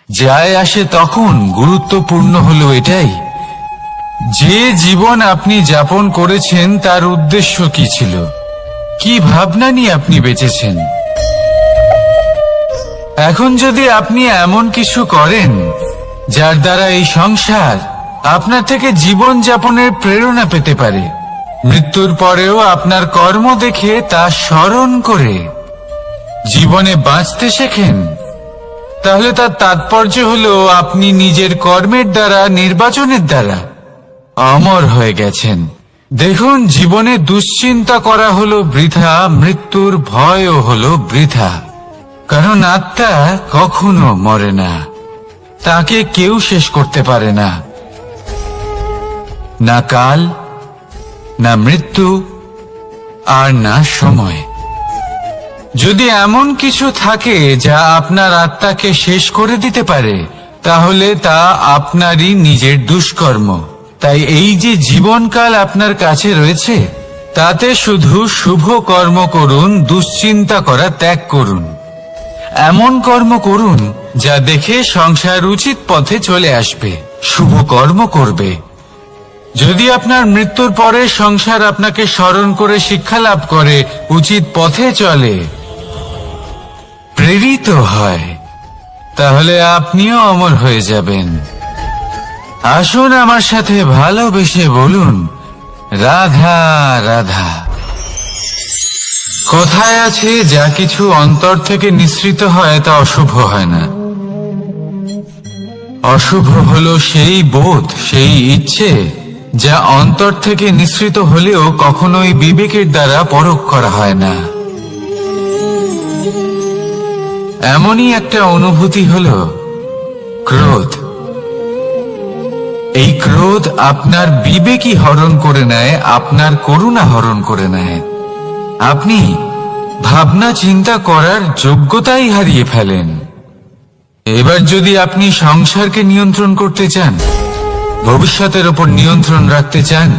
যায় আসে তখন, গুরুত্বপূর্ণ হলো এটাই, যে জীবন আপনি যাপন করেছেন তার উদ্দেশ্য কি ছিল, কি ভাবনা নিয়ে আপনি বেঁচেছেন। এখন যদি আপনি এমন কিছু করেন যার দ্বারা এই সংসার আপনার থেকে জীবন যাপনের প্রেরণা পেতে পারে, মৃত্যুর পরেও আপনার কর্ম দেখে তা স্মরণ করে জীবনে বাঁচতে শেখেন, তাহলে তার তাৎপর্য হলো আপনি নিজের কর্মের দ্বারা, নির্বাচনের দ্বারা অমর হয়ে গেছেন। দেখুন, জীবনে দুশ্চিন্তা করা হলো বৃথা, মৃত্যুর ভয়ও হলো বৃথা। কারণ আত্মা কখনো মরে না, তাকে কেউ শেষ করতে পারে না। না কাল, না মৃত্যু, আর না সময়। যদি এমন কিছু থাকে যা আপনার আত্মাকে শেষ করে দিতে পারে, তাহলে তা আপনারই নিজের দুষ্কর্ম। তাই এই যে জীবনকাল আপনার কাছে রয়েছে, তাতে শুধু শুভ কর্ম করুন, দুশ্চিন্তা করা ত্যাগ করুন। এমন কর্ম করুন যা দেখে সংসার উচিত পথে চলে আসবে, শুভ কর্ম করবে। যদি আপনার মৃত্যুর পরে সংসার আপনাকে স্মরণ করে শিক্ষা লাভ করে, উচিত পথে চলে, প্রেরিত হয়, তাহলে আপনিও অমর হয়ে যাবেন। আসুন আমার সাথে ভালোবেসে বলুন, রাধা রাধা। কথায় আছে, যা কিছু অন্তর থেকে নিঃসৃত হয় তা অশুভ হয় না। অশুভ হলো সেই বোধ, সেই ইচ্ছে যা অন্তর থেকে নিঃসৃত হলেও কখনোই বিবেকের দ্বারা পরখ করা হয় না। এমনই একটা অনুভূতি হলো ক্রোধ। এই ক্রোধ আপনার বিবেকই হরণ করে নেয়, আপনার করুণা হরণ করে নেয়। আপনি ভাবনা চিন্তা করার যোগ্যতাই হারিয়ে ফেলেন। এবার যদি আপনি সংসারকে নিয়ন্ত্রণ করতে চান, ভবিষ্যতের ওপর নিয়ন্ত্রণ রাখতে চান,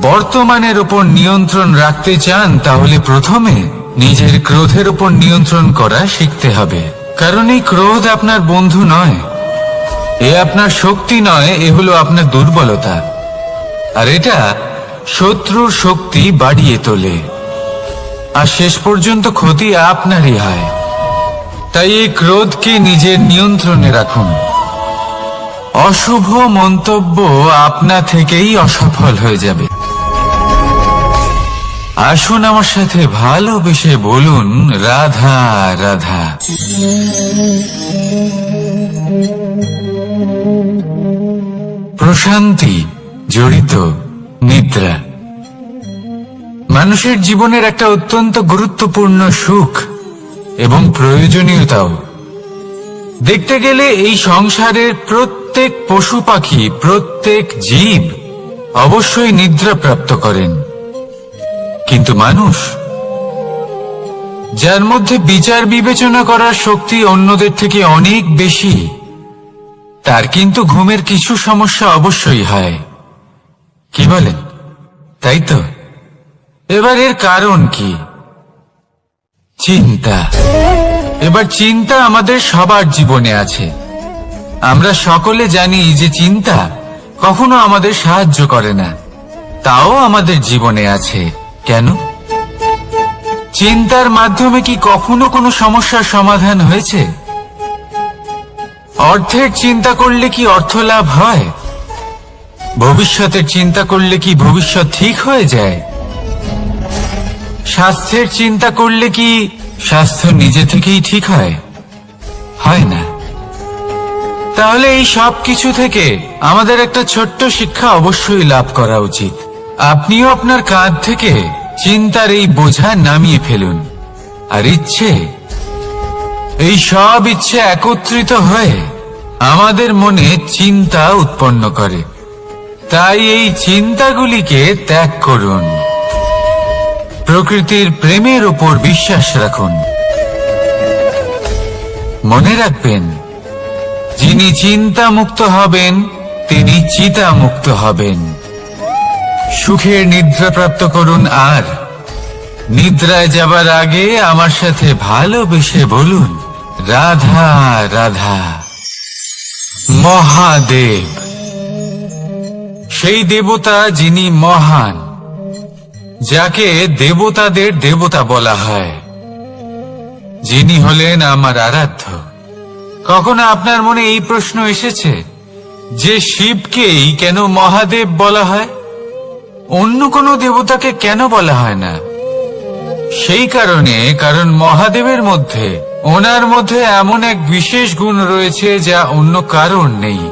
বর্তমানের ওপর নিয়ন্ত্রণ রাখতে চান, তাহলে প্রথমে নিজের ক্রোধের উপর নিয়ন্ত্রণ করা শিখতে হবে, কারণ এই ক্রোধ আপনার বন্ধু নয়, এ আপনার শক্তি নয়, এ হলো আপনার দুর্বলতা, আর এটা শত্রুর শক্তি বাড়িয়ে তোলে, আর শেষ পর্যন্ত ক্ষতি আপনারই হয়। তাই এই ক্রোধকে নিজের নিয়ন্ত্রণে রাখুন। অশুভ মন্তব্য আপনা থেকেই অসফল হয়ে যাবে। আসুন আমার সাথে ভালোবেসে বলুন, রাধা রাধা। প্রশান্তি জড়িত নিদ্রা মানুষের জীবনের একটা অত্যন্ত গুরুত্বপূর্ণ সুখ এবং প্রয়োজনীয়তাও। দেখতে গেলে এই সংসারের প্রত্যেক পশু পাখি, প্রত্যেক জীব অবশ্যই নিদ্রা প্রাপ্ত করেন, কিন্তু মানুষ, যার মধ্যে বিচার বিবেচনা করার শক্তি অন্যদের থেকে অনেক বেশি, তার কিন্তু ঘুমের কিছু সমস্যা অবশ্যই হয়। কি বলেন? তাই তো। এবার এর কারণ কি? চিন্তা। এবার চিন্তা আমাদের সবার জীবনে আছে। আমরা সকলে জানি যে চিন্তা কখনো আমাদের সাহায্য করে না, তাও আমাদের জীবনে আছে। কেন? চিন্তার মাধ্যমে কি কখনো কোনো সমস্যার সমাধান হয়েছে? অর্থের চিন্তা করলে কি অর্থ লাভ হয়? ভবিষ্যতের চিন্তা করলে কি ভবিষ্যৎ ঠিক হয়ে যায়? স্বাস্থ্যের চিন্তা করলে কি স্বাস্থ্য নিজে থেকেই ঠিক হয়? হয় না। তাহলে এই সব কিছু থেকে আমাদের একটা ছোট্ট শিক্ষা অবশ্যই লাভ করা উচিত। আপনিও আপনার কাঁধ থেকে চিন্তার এই বোঝা নামিয়ে ফেলুন, আর এই সব ইচ্ছে একত্রিত হয়ে আমাদের মনে চিন্তা উৎপন্ন করে। তাই এই চিন্তাগুলিকে ত্যাগ করুন। প্রকৃতির প্রেমের উপর বিশ্বাস রাখুন। মনে রাখবেন, যিনি চিন্তা মুক্ত হবেন তিনি চিতা মুক্ত হবেন। সুখের নিদ্রা প্রাপ্ত করুন, আর নিদ্রায় যাবার আগে আমার সাথে ভালোবেসে বলুন, রাধা রাধা। মহাদেব, সেই দেবতা যিনি মহান, যাকে দেবতাদের দেবতা বলা হয়, যিনি হলেন আমার আরাধ্য। কখনো আপনার মনে এই প্রশ্ন এসেছে যে শিবকেই কেন মহাদেব বলা হয়, অন্য কোনো দেবতাকে কেন বলা হয় না? সেই কারণ মহাদেবের মধ্যে, ওনার মধ্যে এমন এক বিশেষ গুণ রয়েছে যা অন্য কারণ নেই।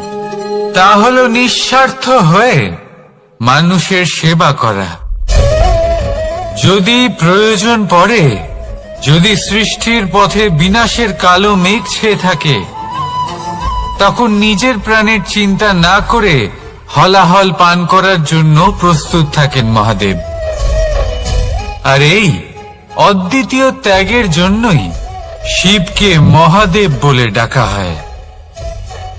তা হলো নিঃস্বার্থ হয়ে মানুষের সেবা করা। যদি প্রয়োজন পড়ে, যদি সৃষ্টির পথে বিনাশের কালো মেঘ ছেয়ে থাকে, তখন নিজের প্রাণের চিন্তা না করে হলাহল পান করার জন্য প্রস্তুত থাকেন মহাদেব। আর এই অদ্বিতীয় ত্যাগের জন্যই শিবকে মহাদেব বলে ডাকা হয়।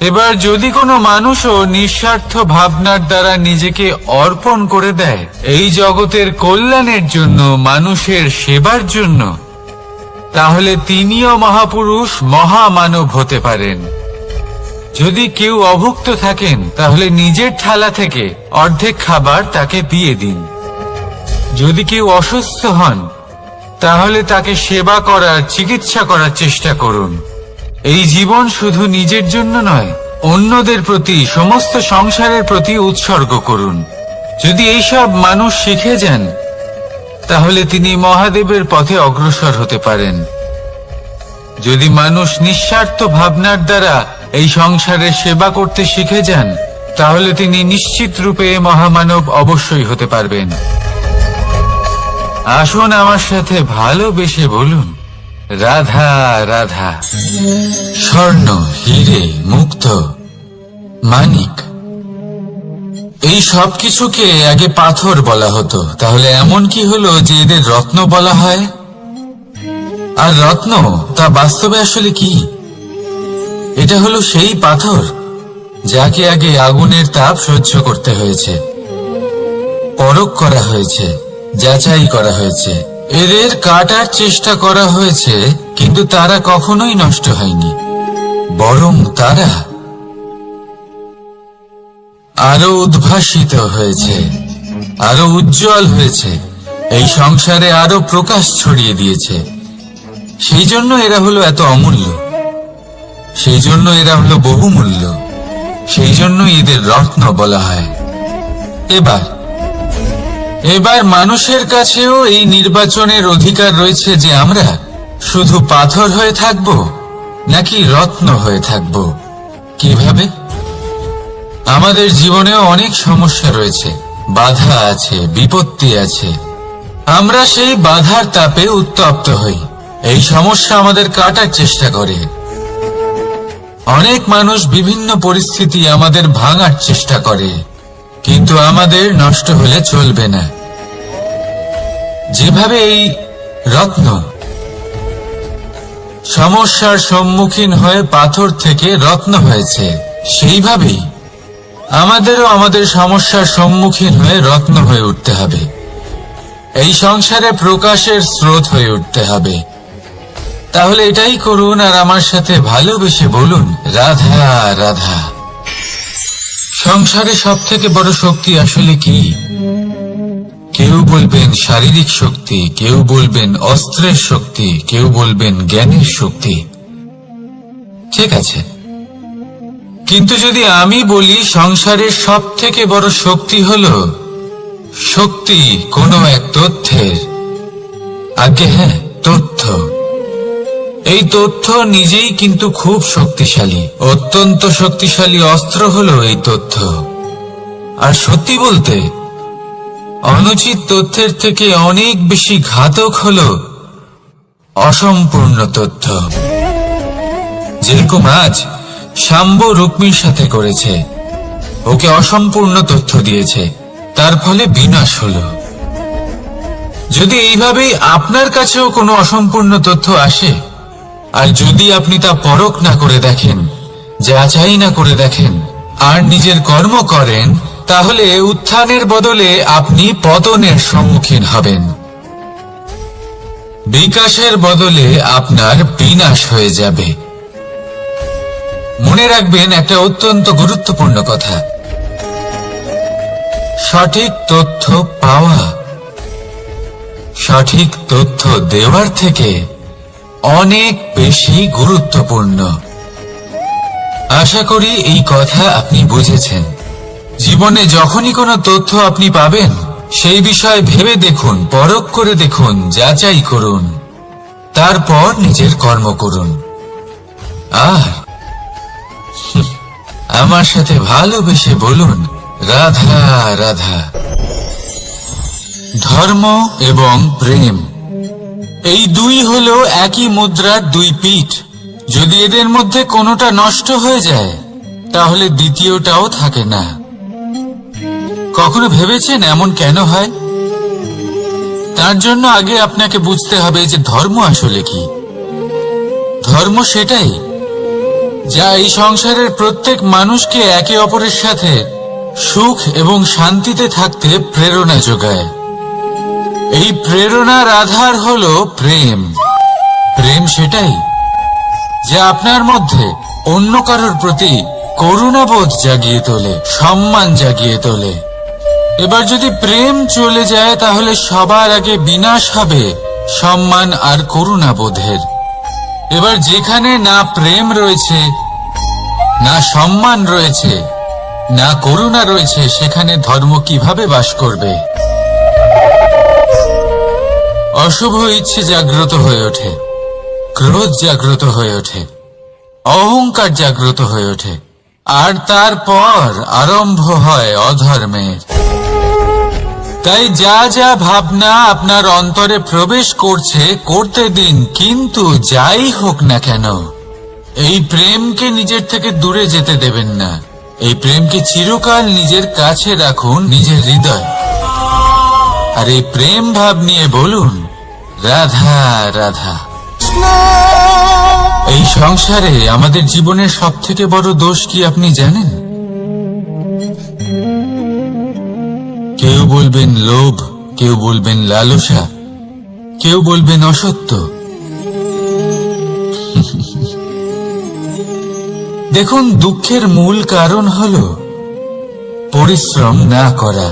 এবার যদি কোনো মানুষও নিঃস্বার্থ ভাবনার দ্বারা নিজেকে অর্পণ করে দেয় এই জগতের কল্যাণের জন্য, মানুষের সেবার জন্য, তাহলে তিনিও মহাপুরুষ, মহামানব হতে পারেন। যদি কেউ অভুক্ত থাকেন, তাহলে নিজের থালা থেকে অর্ধেক খাবার তাকে দিয়ে দিন। যদি কেউ অসুস্থ হন, তাহলে তাকে সেবা করার, চিকিৎসা করার চেষ্টা করুন। এই জীবন শুধু নিজের জন্য নয়, অন্যদের প্রতি, সমস্ত সংসারের প্রতি উৎসর্গ করুন। যদি এইসব মানুষ শিখে যান, তাহলে তিনি মহাদেবের পথে অগ্রসর হতে পারেন। যদি মানুষ নিঃস্বার্থ ভাবনার দ্বারা এই সংসারের সেবা করতে শিখে যান, তাহলে তিনি নিশ্চিত রূপে মহামানব অবশ্যই হতে পারবেন। আসুন আমার সাথে ভালোবেসে বলুন, রাধা রাধা। স্বর্ণ, হিরে, মুক্ত, মানিক, এই সব কিছুকে আগে পাথর বলা হতো। তাহলে এমন কি হলো যে এদের রত্ন বলা হয়? আর রত্ন তা বাস্তবে আসলে কি? এটা হলো সেই পাথর যাকে আগে আগুনের তাপ সহ্য করতে হয়েছে, পরখ করা হয়েছে, যাচাই করা হয়েছে, এদের কাটার চেষ্টা করা হয়েছে, কিন্তু তারা কখনোই নষ্ট হয়নি, বরং তারা আরো উদ্ভাসিত হয়েছে, আরো উজ্জ্বল হয়েছে, এই সংসারে আরো প্রকাশ ছড়িয়ে দিয়েছে। সেই জন্য এরা হলো এত অমূল্য, সেই জন্য এরা হলো বহুমূল্য, সেই জন্য এদের রত্ন বলা হয়। এবার মানুষের কাছেও এই নির্বাচনের অধিকার রয়েছে যে আমরা শুধু পাথর হয়ে থাকব নাকি রত্ন হয়ে থাকব। কিভাবে? আমাদের জীবনেও অনেক সমস্যা রয়েছে, বাধা আছে, বিপত্তি আছে। আমরা সেই বাধার তাপে উত্তপ্ত হই, এই সমস্যা আমাদের কাটার চেষ্টা করে। অনেক মানুষ বিভিন্ন পরিস্থিতি আমাদের ভাঙার চেষ্টা করে, কিন্তু আমাদের নষ্ট হলে চলবে না। যেভাবে এই রত্ন সমস্যার সম্মুখীন হয়ে পাথর থেকে রত্ন হয়েছে, সেইভাবেই আমাদেরও আমাদের সমস্যার সম্মুখীন হয়ে রত্ন হয়ে উঠতে হবে। এই সংসারে প্রকাশের স্রোত হয়ে উঠতে হবে। তাহলে এটাই করুন আর আমার সাথে ভালোবেসে বলুন, রাধা রাধা। সংসারে সব থেকে বড় শক্তি আসলে কি? কেউ বলবেন শারীরিক শক্তি, কেউ বলবেন অস্ত্রের শক্তি, কেউ বলবেন জ্ঞানের শক্তি। ঠিক আছে, কিন্তু যদি আমি বলি সংসারের সব থেকে বড় শক্তি হলো শক্তি কোনো এক তথ্যের, আগে হ্যাঁ, তথ্য। এই তথ্য নিজেই কিন্তু খুব শক্তিশালী, অত্যন্ত শক্তিশালী অস্ত্র হলো এই তথ্য। আর সত্যি বলতে অনুচিত তথ্যের থেকে অনেক বেশি ঘাতক হলো অসম্পূর্ণ তথ্য। যেরকম আজ শাম্ব রুক্মির সাথে করেছে, ওকে অসম্পূর্ণ তথ্য দিয়েছে, তার ফলে বিনাশ হলো। যদি এইভাবেই আপনার কাছেও কোনো অসম্পূর্ণ তথ্য আসে, আর যদি আপনি তা পরখ না করে দেখেন, যাচাই না করে দেখেন, আর নিজের কর্ম করেন, তাহলে উত্থানের বদলে আপনি পতনের সম্মুখীন হবেন। বিকাশের বদলে আপনার বিনাশ হয়ে যাবে। মনে রাখবেন একটা অত্যন্ত গুরুত্বপূর্ণ কথা, সঠিক তথ্য পাওয়া সঠিক তথ্য দেওয়ার থেকে অনেক বেশি গুরুত্বপূর্ণ। আশা করি এই কথা আপনি বুঝেছেন। জীবনে যখনই কোনো তথ্য আপনি পাবেন, সেই বিষয়ে ভেবে দেখুন, পরখ করে দেখুন, যাচাই করুন, তারপর নিজের কর্ম করুন। আর আমার সাথে ভালোবেসে বলুন, রাধা রাধা। ধর্ম এবং প্রেম, এই দুই হলো একই মুদ্রার দুই পিঠ। যদি এদের মধ্যে কোনোটা নষ্ট হয়ে যায়, তাহলে দ্বিতীয়টাও থাকে না। কখনো ভেবেছেন এমন কেন হয়? তার জন্য আগে আপনাকে বুঝতে হবে যে ধর্ম আসলে কি। ধর্ম সেটাই যা এই সংসারের প্রত্যেক মানুষকে একে অপরের সাথে সুখ এবং শান্তিতে থাকতে প্রেরণা যোগায়। এই প্রেরণার আধার হলো প্রেম। প্রেম সেটাই যা আপনার মধ্যে অন্য কারোর প্রতি করুণাবোধ জাগিয়ে তোলে, সম্মান জাগিয়ে তোলে। এবার যদি প্রেম চলে যায়, তাহলে সবার আগে বিনাশ হবে সম্মান আর করুণাবোধের। এবার যেখানে না প্রেম রয়েছে, না সম্মান রয়েছে, না করুণা রয়েছে, সেখানে ধর্ম কিভাবে বাস করবে? অশুভ ইচ্ছে জাগ্রত হয়ে ওঠে, ক্রোধ জাগ্রত হয়ে ওঠে, অহংকার জাগ্রত হয়ে ওঠে, আর তারপর আরম্ভ হয় অধর্মের। তাই যা যা ভাবনা আপনার অন্তরে প্রবেশ করছে, করতে দিন, কিন্তু যাই হোক না কেন, এই প্রেমকে নিজের থেকে দূরে যেতে দেবেন না। এই প্রেমকে চিরকাল নিজের কাছে রাখুন, নিজের হৃদয়। আর এই প্রেম ভাব নিয়ে বলুন, রাধা রাধা। এই সংসারে আমাদের জীবনের সব থেকে বড় দোষ কি আপনি জানেন? কেউ বলবেন লোভ, কেউ বলবেন লালসা, কেউ বলবেন অসত্য। দেখুন, দুঃখের মূল কারণ হলো পরিশ্রম না করা।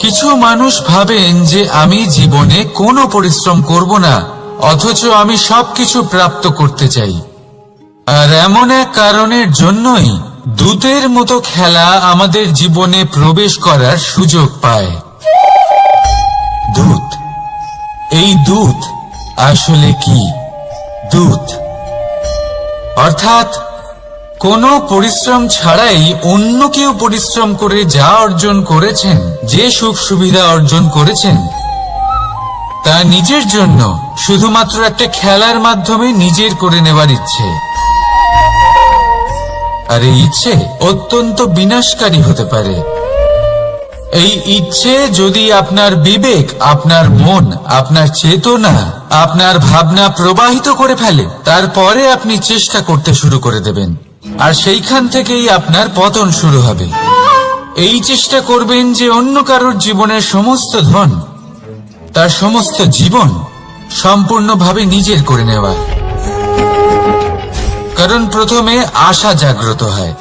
কিছু মানুষ ভাবেন যে আমি জীবনে কোনো পরিশ্রম করব না, অথচ আমি সবকিছু প্রাপ্ত করতে চাই। আর এমন এক কারণের জন্যই দূতের মতো খেলা আমাদের জীবনে প্রবেশ করার সুযোগ পায়। দূত, এই দূত আসলে কি? দূত অর্থাৎ কোনো পরিশ্রম ছাড়াই অন্য কেউ পরিশ্রম করে যা অর্জন করেছেন, যে সুখ সুবিধা অর্জন করেছেন, তা নিজের জন্য শুধুমাত্র একটা খেলার মাধ্যমে নিজের করে নেবার ইচ্ছে। আর এই ইচ্ছে অত্যন্ত বিনাশকারী হতে পারে। এই ইচ্ছে যদি আপনার বিবেক, আপনার মন, আপনার চেতনা, আপনার ভাবনা প্রবাহিত করে ফেলে, তারপরে আপনি চেষ্টা করতে শুরু করে দেবেন, আর সেইখান থেকেই আপনার পতন শুরু হবে। এই চেষ্টা করবেন যে অন্য কারোর জীবনের সমস্ত ধন, তার সমস্ত জীবন সম্পূর্ণভাবে নিজের করে নেওয়া। কারণ প্রথমে আশা জাগ্রত হয়,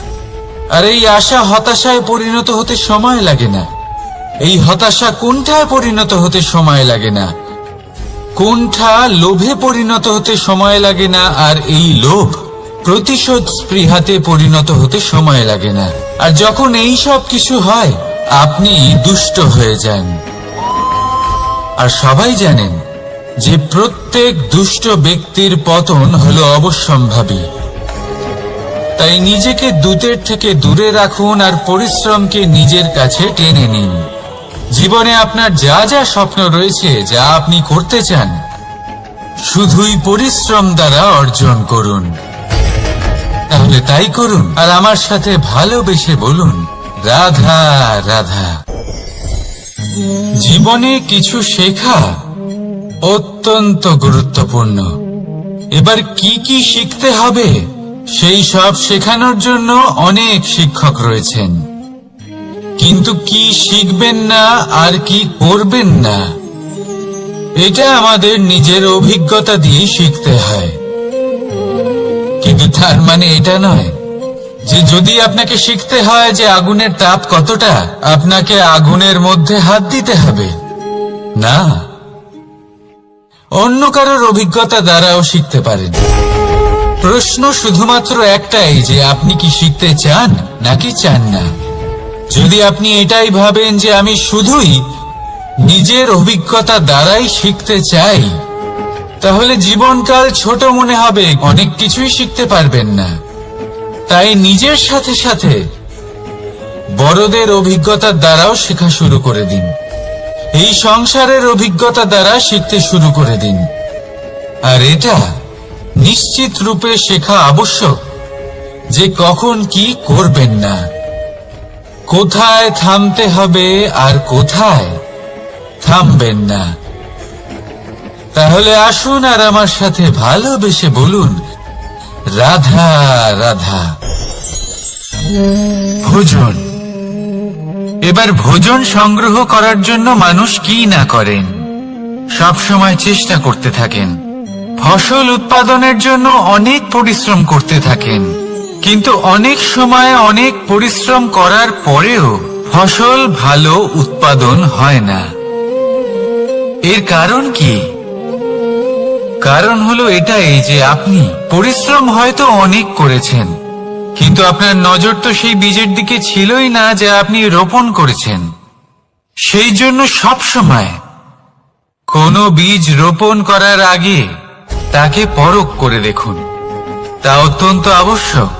আর এই আশা হতাশায় পরিণত হতে সময় লাগে না। এই হতাশা কুণ্ঠায় পরিণত হতে সময় লাগে না, কুণ্ঠা লোভে পরিণত হতে সময় লাগে না, আর এই লোভ প্রতিশোধ স্পৃহাতে পরিণত হতে সময় লাগে না। আর যখন এই সব কিছু হয়, আপনি দুষ্ট হয়ে যান। আর সবাই জানেন যে প্রত্যেক দুষ্ট ব্যক্তির পতন হলো অবশ্যম্ভাবী। তাই নিজেকে দূতের থেকে দূরে রাখুন আর পরিশ্রমকে নিজের কাছে টেনে নিন। জীবনে আপনার যা যা স্বপ্ন রয়েছে, যা আপনি করতে চান, শুধুই পরিশ্রম দ্বারা অর্জন করুন। তাহলে তাই করুন, আর আমার সাথে ভালোবেসে বলুন, রাধা রাধা। জীবনে কিছু শেখা অত্যন্ত গুরুত্বপূর্ণ। এবার কি কি শিখতে হবে, সেই সব শেখানোর জন্য অনেক শিক্ষক রয়েছেন। কিন্তু কি শিখবেন না আর কি করবেন না, এটা আমাদের নিজের অভিজ্ঞতা দিয়ে শিখতে হয়। কিন্তু তার মানে এটা নয় যে যদি আপনাকে শিখতে হয় যে আগুনের তাপ কতটা, আপনাকে আগুনের মধ্যে হাত দিতে হবে। না, অন্য কারোর অভিজ্ঞতা দ্বারাও শিখতে পারেন। প্রশ্ন শুধুমাত্র একটাই যে আপনি কি শিখতে চান নাকি চান না। যদি আপনি এটাই ভাবেন যে আমি শুধুই নিজের অভিজ্ঞতা দ্বারাই শিখতে চাই, তাহলে জীবনকাল ছোট মনে হবে, অনেক কিছুই শিখতে পারবেন না। তাই নিজের সাথে সাথে বড়দের অভিজ্ঞতার দ্বারাও শেখা শুরু করে দিন। এই সংসারের অভিজ্ঞতা দ্বারা শিখতে শুরু করে দিন। আর এটা নিশ্চিত রূপে শেখা আবশ্যক যে কখন কি করবেন না, কোথায় থামতে হবে আর কোথায় থামবেন না। তাহলে আসুন আর আমার সাথে ভালোবেসে বলুন, রাধা রাধা। ভোজন। এবার ভোজন সংগ্রহ করার জন্য মানুষ কি না করেন, সব সময় চেষ্টা করতে থাকেন। ফসল উৎপাদনের জন্য অনেক পরিশ্রম করতে থাকেন, কিন্তু অনেক সময় অনেক পরিশ্রম করার পরেও ফসল ভালো উৎপাদন হয় না। এর কারণ কি? কারণ হলো এটাই যে আপনি পরিশ্রম হয়তো অনেক করেছেন, কিন্তু আপনার নজর তো সেই বীজের দিকে ছিলই না যা আপনি রোপণ করেছেন। সেই জন্য সব সময় কোনো বীজ রোপণ করার আগে তাকে পরখ করে দেখুন, তা অত্যন্ত আবশ্যক।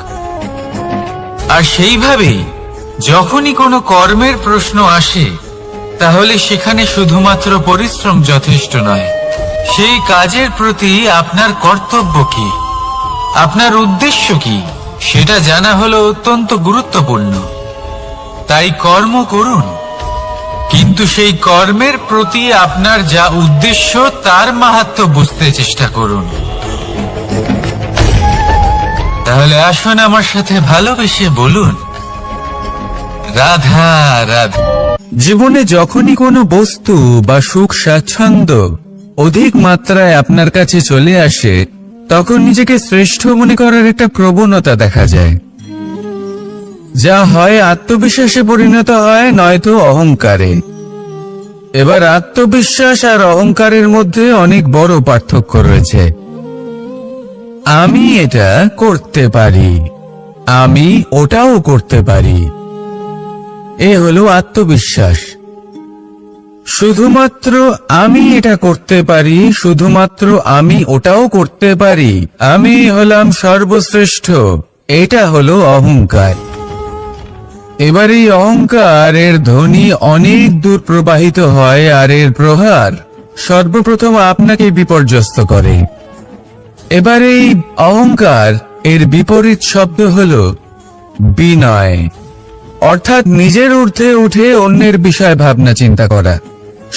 আর সেইভাবেই যখনই কোনো কর্মের প্রশ্ন আসে, তাহলে সেখানে শুধুমাত্র পরিশ্রম যথেষ্ট নয়। সেই কাজের প্রতি আপনার কর্তব্য কি, আপনার উদ্দেশ্য কি, সেটা জানা হলো অত্যন্ত গুরুত্বপূর্ণ। তাই কর্ম করুন, কিন্তু সেই কর্মের প্রতি আপনার যা উদ্দেশ্য তার মাহাত্ম্য বুঝতে চেষ্টা করুন। তাহলে আসুন আমার সাথে ভালোবেসে বলুন, রাধা রাধা। জীবনে যখনই কোনো বস্তু বা সুখ স্বাচ্ছন্দ্য অধিক মাত্রায় আপনার কাছে চলে আসে, তখন নিজেকে শ্রেষ্ঠ মনে করার একটা প্রবণতা দেখা যায়, যা হয় আত্মবিশ্বাসে পরিণত হয়, নয়তো অহংকারে। এবার আত্মবিশ্বাস আর অহংকারের মধ্যে অনেক বড় পার্থক্য রয়েছে। আমি এটা করতে পারি, আমি ওটাও করতে পারি, এ হলো আত্মবিশ্বাস। শুধুমাত্র আমি এটা করতে পারি, শুধুমাত্র আমি ওটাও করতে পারি, আমি হলাম সর্বশ্রেষ্ঠ, এটা হলো অহংকার। এবার এই অহংকার এর ধ্বনি অনেক দূর প্রবাহিত হয়, আর এর প্রহার সর্বপ্রথম আপনাকে বিপর্যস্ত করে। এবার এই অহংকার এর বিপরীত শব্দ হলো বিনয়, অর্থাৎ নিজের ঊর্ধ্বে উঠে অন্যের বিষয় ভাবনা চিন্তা করা,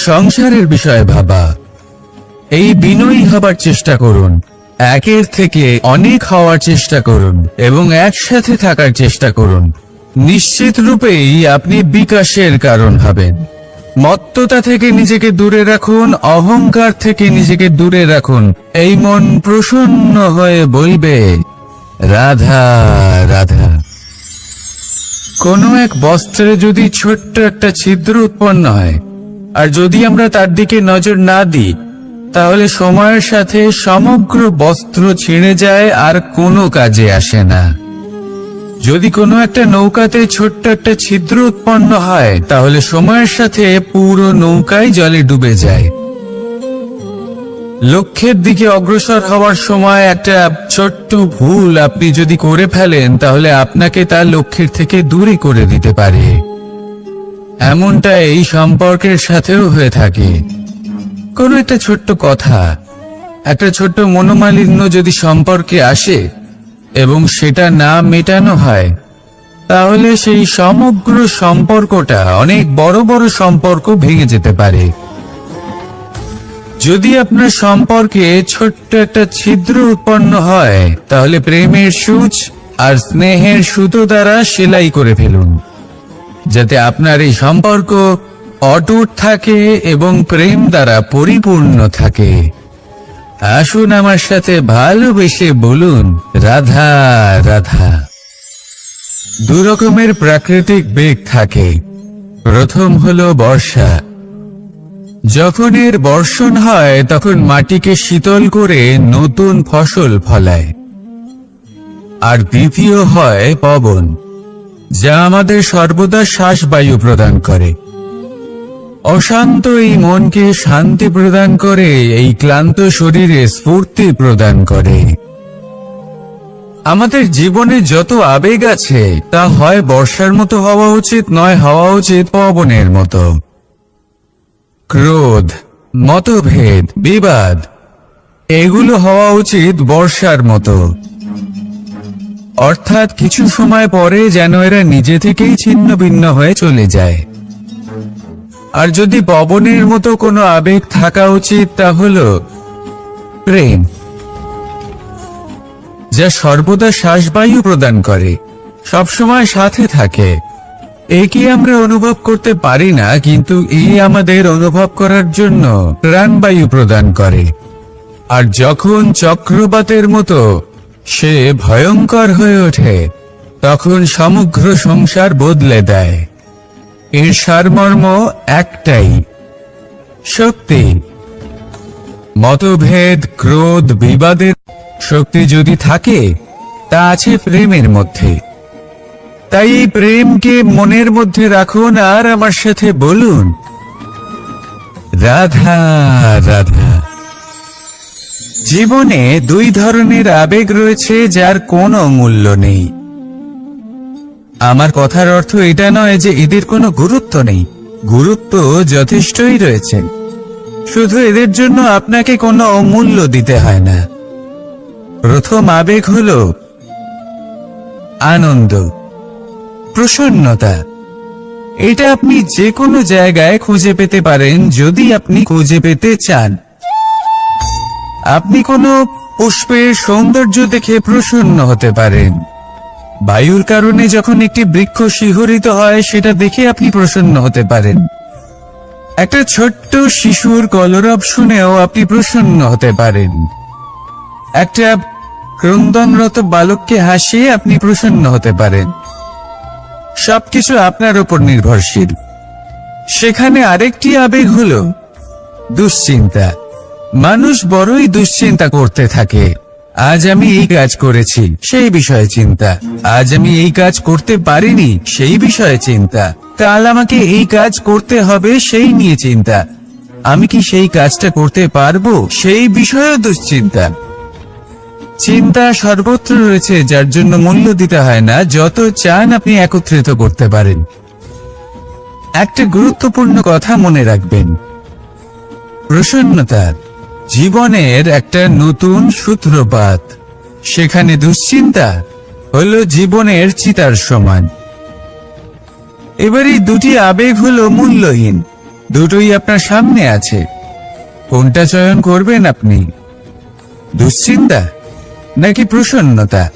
সংসারের বিষয়ে ভাবা। এই বিনয়ী হবার চেষ্টা করুন, একের থেকে অনেক হওয়ার চেষ্টা করুন এবং একসাথে থাকার চেষ্টা করুন। নিশ্চিত রূপেই আপনি বিকাশের কারণ হবেন। মত্ততা থেকে নিজেকে দূরে রাখুন, অহংকার থেকে নিজেকে দূরে রাখুন। এই মন প্রসন্ন হয়ে বলবে রাধা রাধা। কোনো এক বস্ত্রে যদি ছোট্ট একটা ছিদ্র উৎপন্ন হয়, আর যদি আমরা তার দিকে নজর না দিই, তাহলে সময়ের সাথে সমগ্র বস্ত্র ছিঁড়ে যায় আর কোনো কাজে আসে না। যদি কোনো একটা নৌকাতে ছোট্ট একটা ছিদ্র উৎপন্ন হয়, তাহলে সময়ের সাথে পুরো নৌকাই জলে ডুবে যায়। লক্ষ্যের দিকে অগ্রসর হওয়ার সময় একটা ছোট্ট ভুল আপনি যদি করে ফেলেন, তাহলে আপনাকে তার লক্ষ্যের থেকে দূরে করে দিতে পারে। এমনটা এই সম্পর্কের সাথেও হয়ে থাকে। কোনো একটা ছোট্ট কথা, একটা ছোট্ট মনোমালিন্য যদি সম্পর্কে আসে এবং সেটা না মেটানো হয়, তাহলে সেই সমগ্র সম্পর্কটা অনেক বড় বড় সম্পর্ক ভেঙে যেতে পারে। যদি আপনার সম্পর্কে ছোট্ট একটা ছিদ্র উৎপন্ন হয়, তাহলে প্রেমের সূচ আর স্নেহের সুতো দ্বারা সেলাই করে ফেলুন, যাতে আপনার এই সম্পর্ক অটুট থাকে এবং প্রেম দ্বারা পরিপূর্ণ থাকে। আসুন আমার সাথে ভালোবেসে বলুন রাধা রাধা। দু রকমের প্রাকৃতিক বেগ থাকে। প্রথম হলো বর্ষা। যখন এর বর্ষণ হয়, তখন মাটিকে শীতল করে নতুন ফসল ফলায়। আর দ্বিতীয় হয় পবন, যা আমাদের সর্বদা শ্বাসবায়ু প্রদান করে। অশান্ত এই মনকে শান্তি প্রদান করে, এই ক্লান্ত শরীরে স্ফূর্তি প্রদান করে। আমাদের জীবনে যত আবেগ আছে, তা হয় বর্ষার মতো হওয়া উচিত, নয় হওয়া উচিত পবনের মতো। ক্রোধ, মতভেদ, বিবাদ, এগুলো হওয়া উচিত বর্ষার মতো। অর্থাৎ কিছু সময় পরে যেন এরা নিজে থেকেই ছিন্ন ভিন্ন হয়ে চলে যায়। আর যদি পবনের মতো কোনো আবেগ থাকা উচিত, তা হলো প্রেম, যা সর্বদা শ্বাসবায়ু প্রদান করে, সবসময় সাথে থাকে। একে আমরা অনুভব করতে পারি না, কিন্তু এই আমাদের অনুভব করার জন্য প্রাণবায়ু প্রদান করে। আর যখন চক্রবাতের মতো সে ভয়ঙ্কর হয়ে ওঠে, তখন সমগ্র সংসার বদলে দেয়। এর সারমর্ম একটাই, শক্তি। মতভেদ, ক্রোধ, বিবাদের শক্তি যদি থাকে, তা আছে প্রেমের মধ্যে। তাই এই প্রেমকে মনের মধ্যে রাখুন আর আমার সাথে বলুন রাধা রাধা। জীবনে দুই ধরনের আবেগ রয়েছে, যার কোনো মূল্য নেই। আমার কথার অর্থ এটা নয় যে এদের কোনো গুরুত্ব নেই, গুরুত্ব যথেষ্টই রয়েছে, শুধু এদের জন্য আপনাকে কোনো অমূল্য দিতে হয় না। প্রথম আবেগ হলো আনন্দ, প্রসন্নতা। এটা আপনি যে কোনো জায়গায় খুঁজে পেতে পারেন, যদি আপনি খুঁজে পেতে চান। আপনি কোনো পুষ্পের সৌন্দর্য দেখে প্রসন্ন হতে পারেন, বায়ুর কারণে যখন একটি বৃক্ষ শিহরিত হয় সেটা দেখে আপনি প্রসন্ন হতে পারেন। একটা ছোট্ট শিশুর কলরব শুনেও আপনি প্রসন্ন হতে পারেন। একটা ক্রন্দনরত বালককে হাসিয়ে আপনি প্রসন্ন হতে পারেন। সবকিছু আপনার উপর নির্ভরশীল। সেখানে আরেকটি আবেগ হলো দুশ্চিন্তা। মানুষ বড়ই দুশ্চিন্তা করতে থাকে। আজ আমি এই কাজ করেছি, সেই বিষয়ে চিন্তা। আজ আমি এই কাজ করতে পারিনি, সেই বিষয়ে চিন্তা। কাল আমাকে এই কাজ করতে হবে, সেই নিয়ে চিন্তা। আমি কি সেই কাজটা করতে পারবো, সেই বিষয়েও দুশ্চিন্তা। চিন্তা সর্বত্র রয়েছে, যার জন্য মূল্য দিতে হয় না। যত চান আপনি একত্রিত করতে পারেন। একটা গুরুত্বপূর্ণ কথা মনে রাখবেন, প্রসন্নতা জীবনের একটা নতুন সূত্রপাত। সেখানে দুশ্চিন্তা হলো জীবনের চিতার সমান। এবার এই দুটি আবেগ হলো মূল্যহীন, দুটোই আপনার সামনে আছে। কোনটা চয়ন করবেন আপনি, দুশ্চিন্তা নাকি প্রসন্নতা?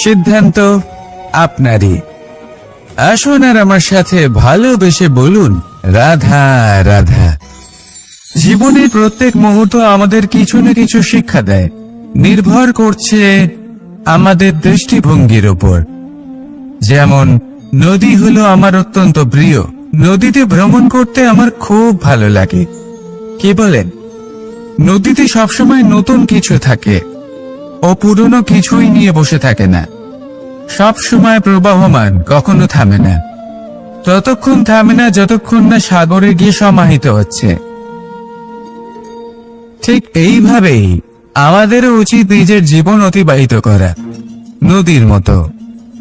সিদ্ধান্ত আপনারই। আসুন আর আমার সাথে ভালোবেসে বলুন, রাধা রাধা। জীবনের প্রত্যেক মুহূর্ত আমাদের কিছু না কিছু শিক্ষা দেয়, নির্ভর করছে আমাদের দৃষ্টিভঙ্গির উপর। যেমন নদী হলো আমার অত্যন্ত প্রিয়। নদীতে ভ্রমণ করতে আমার খুব ভালো লাগে। কি বলেন? নদীতে সবসময় নতুন কিছু থাকে, ও পুরনো কিছুই নিয়ে বসে থাকে না। সব সময় প্রবাহমান, কখনো থামে না। ততক্ষণ থামে না যতক্ষণ না সাগরে গিয়ে সমাহিত হচ্ছে। ঠিক এইভাবেই আমাদেরও উচিত নিজের জীবন অতিবাহিত করা, নদীর মতো।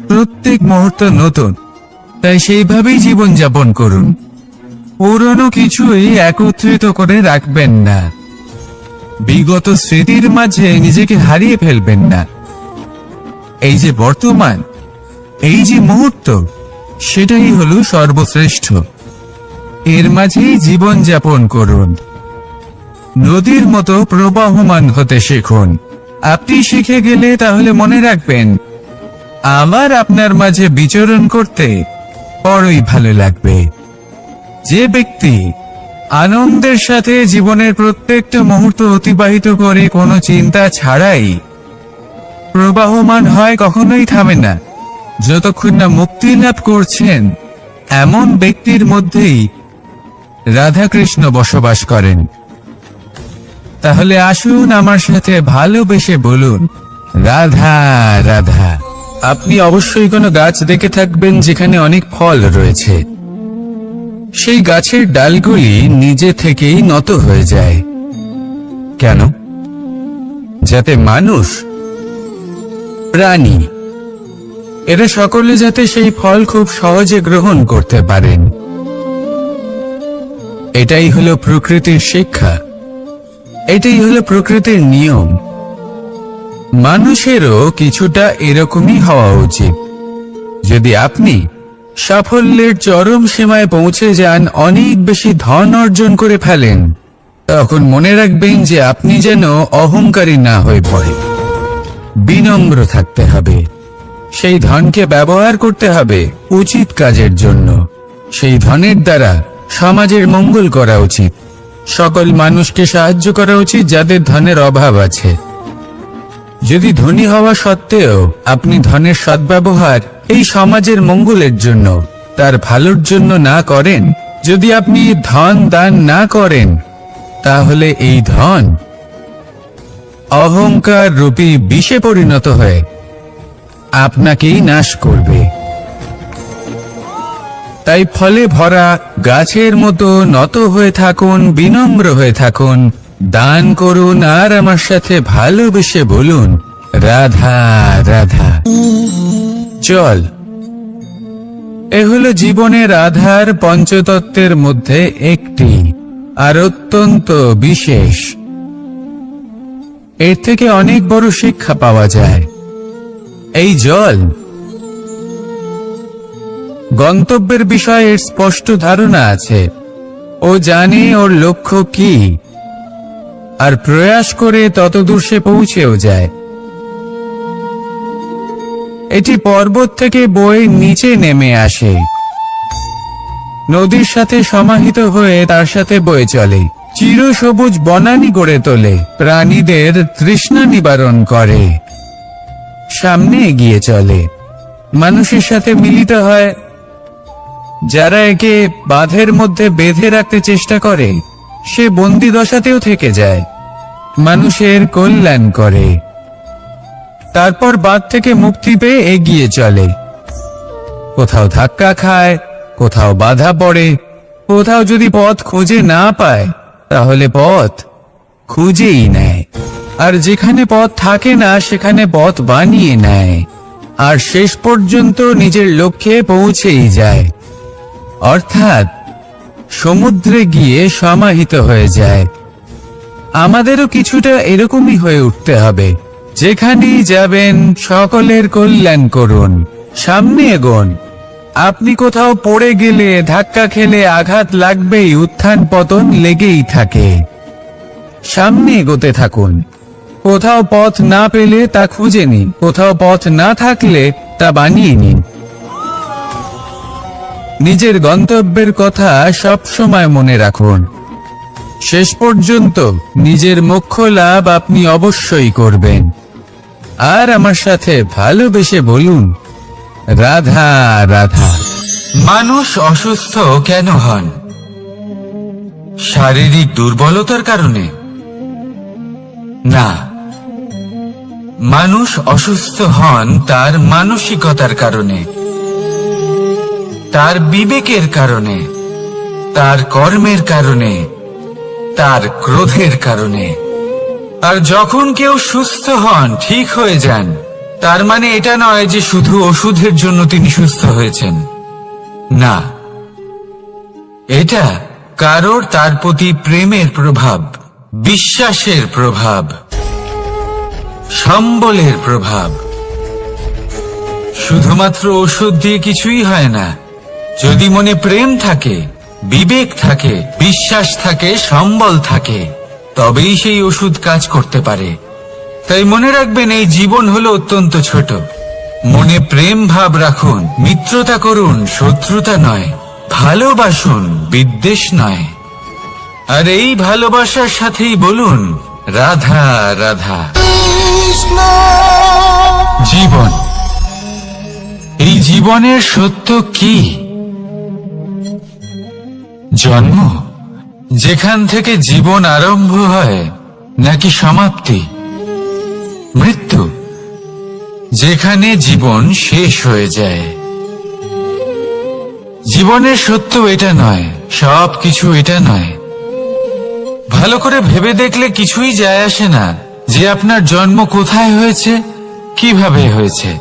প্রত্যেক মুহূর্ত নতুন, তাই সেইভাবেই জীবন যাপন করুন। পুরনো কিছুই একত্রিত করে রাখবেন না। বিগত স্মৃতির মাঝে নিজেকে হারিয়ে ফেলবেন না। এই যে বর্তমান, এই যে মুহূর্ত, সেটাই হলো সর্বশ্রেষ্ঠ। এর মাঝেই জীবন যাপন করুন। নদীর মতো প্রবাহমান হতে শিখুন। আপনি শিখে গেলে তাহলে মনে রাখবেন, আমার আপনার মাঝে বিচরণ করতে বড়ই ভালো লাগবে। যে ব্যক্তি আনন্দের সাথে জীবনের প্রত্যেকটা মুহূর্ত অতিবাহিত করে কোনো চিন্তা ছাড়াই প্রবাহমান হয়, কখনোই থামে না যতক্ষণ না মুক্তি লাভ করছেন, এমন ব্যক্তির মধ্যেই রাধাকৃষ্ণ বসবাস করেন। তাহলে আসুন আমার সাথে ভালোবেসে বলুন, রাধা রাধা। আপনি অবশ্যই কোনো গাছ দেখে থাকবেন যেখানে অনেক ফল রয়েছে। সেই গাছের ডালগুলি নিজে থেকেই নত হয়ে যায়। কেন? যাতে মানুষ, প্রাণী, এরা সকলে যাতে সেই ফল খুব সহজে গ্রহণ করতে পারেন। এটাই হলো প্রকৃতির শিক্ষা, এটাই হলো প্রকৃতির নিয়ম। মানুষেরও কিছুটা এরকমই হওয়া উচিত। যদি আপনি সাফল্যের চরম সীমায় পৌঁছে যান, অনেক বেশি ধন অর্জন করে ফেলেন, তখন মনে রাখবেন যে আপনি যেন অহংকারী না হয়ে পড়ে। বিনম্র থাকতে হবে। সেই ধনকে ব্যবহার করতে হবে উচিত কাজের জন্য। সেই ধনের দ্বারা সমাজের মঙ্গল করা উচিত। সকল মানুষকে সাহায্য করা উচিত যাদের ধনের অভাব আছে। যদি ধনী হওয়া সত্ত্বেও আপনি ধনের সদ্ব্যবহার এই সমাজের মঙ্গলের জন্য, তার ভালোর জন্য না করেন, যদি আপনি ধন দান না করেন, তাহলে এই ধন অহংকার রূপী বিষে পরিণত হয়ে আপনাকেই নাশ করবে। তাই ফলে ভরা গাছের মতো নত হয়ে থাকুন, বিনম্র হয়ে থাকুন, দান করুন, আর আমার সাথে ভালোবেসে বলুন, রাধা রাধা। চল, এ হলো জীবনের আধার, পঞ্চতত্ত্বের মধ্যে একটি, আর অত্যন্ত বিশেষ। এর থেকে অনেক বড় শিক্ষা পাওয়া যায়। এই জল গন্তব্যের বিষয়ে এর স্পষ্ট ধারণা আছে। ও জানে ওর লক্ষ্য কি, আর প্রয়াস করে ততদূর সে পৌঁছেও যায়। এটি পর্বত থেকে বয়ে নিচে নেমে আসে, নদীর সাথে সমাহিত হয়ে তার সাথে বয়ে চলে, চিরসবুজ বনানী গড়ে তোলে, প্রাণীদের তৃষ্ণা নিবারণ করে, সামনে এগিয়ে চলে, মানুষের সাথে মিলিত হয়। যারা একে বাঁধের মধ্যে বেঁধে রাখতে চেষ্টা করে, সে বন্দি দশাতেও থেকে যায়, মানুষের কল্যাণ করে। তারপর বাঁধ থেকে মুক্তি পেয়ে এগিয়ে চলে, কোথাও ধাক্কা খায়, কোথাও বাধা পড়ে, কোথাও যদি পথ খুঁজে না পায় তাহলে পথ খুঁজেই নেয়, আর যেখানে পথ থাকে না সেখানে পথ বানিয়ে নেয়, আর শেষ পর্যন্ত নিজের লক্ষ্যে পৌঁছেই যায়, অর্থাৎ সমুদ্রে গিয়ে সমাহিত হয়ে যায়। আমাদেরও কিছুটা এরকমই হয়ে উঠতে হবে। যেখানেই যাবেন সকলের কল্যাণ করুন, সামনে এগোন। আপনি কোথাও পড়ে গেলে, ধাক্কা খেলে আঘাত লাগবেই, উত্থান পতন লেগেই থাকে। সামনে এগোতে থাকুন। কোথাও পথ না পেলে তা খুঁজে নিন, কোথাও পথ না থাকলে তা বানিয়ে নিন। নিজের গন্তব্যের কথা সব সময় মনে রাখুন। শেষ পর্যন্ত নিজের মোক্ষ লাভ আপনি অবশ্যই করবেন। আর আমার সাথে ভালোবেসে বলুন, রাধা রাধা। মানুষ অসুস্থ কেন হন? শারীরিক দুর্বলতার কারণে? না, মানুষ অসুস্থ হন তার মানসিকতার কারণে, তার বিবেকের কারণে, তার কর্মের কারণে, তার ক্রোধের কারণে। আর যখন কেউ সুস্থ হন, ঠিক হয়ে যান, তার মানে এটা নয় যে শুধু ওষুধের জন্য তিনি সুস্থ হয়েছেন। না, এটা কারোর তার প্রতি প্রেমের প্রভাব, বিশ্বাসের প্রভাব, সম্বলের প্রভাব। শুধুমাত্র ওষুধ দিয়ে কিছুই হয় না। যদি মনে প্রেম থাকে, বিবেক থাকে, বিশ্বাস থাকে, সম্বল থাকে, তবেই সেই ওষুধ কাজ করতে পারে। তাই মনে রাখবেন, এই জীবন হলো অত্যন্ত ছোট। মনে প্রেম ভাব রাখুন, মিত্রতা করুন, শত্রুতা নয়, ভালোবাসুন, বিদ্বেষ নয়। আর এই ভালোবাসার সাথেই বলুন, রাধা রাধা। জীবন, এই জীবনের সত্য কি? জন্ম, যেখান থেকে জীবন আরম্ভ হয়, নাকি সমাপ্তি? মৃত্যু, যেখানে জীবন শেষ হয়ে যায়। জীবনের সত্য এটা নয়, সব কিছু এটা নয়। ভালো করে ভেবে দেখলে কিছুই যায় আসে না যে আপনার জন্ম কোথায় হয়েছে, কিভাবে হয়েছে।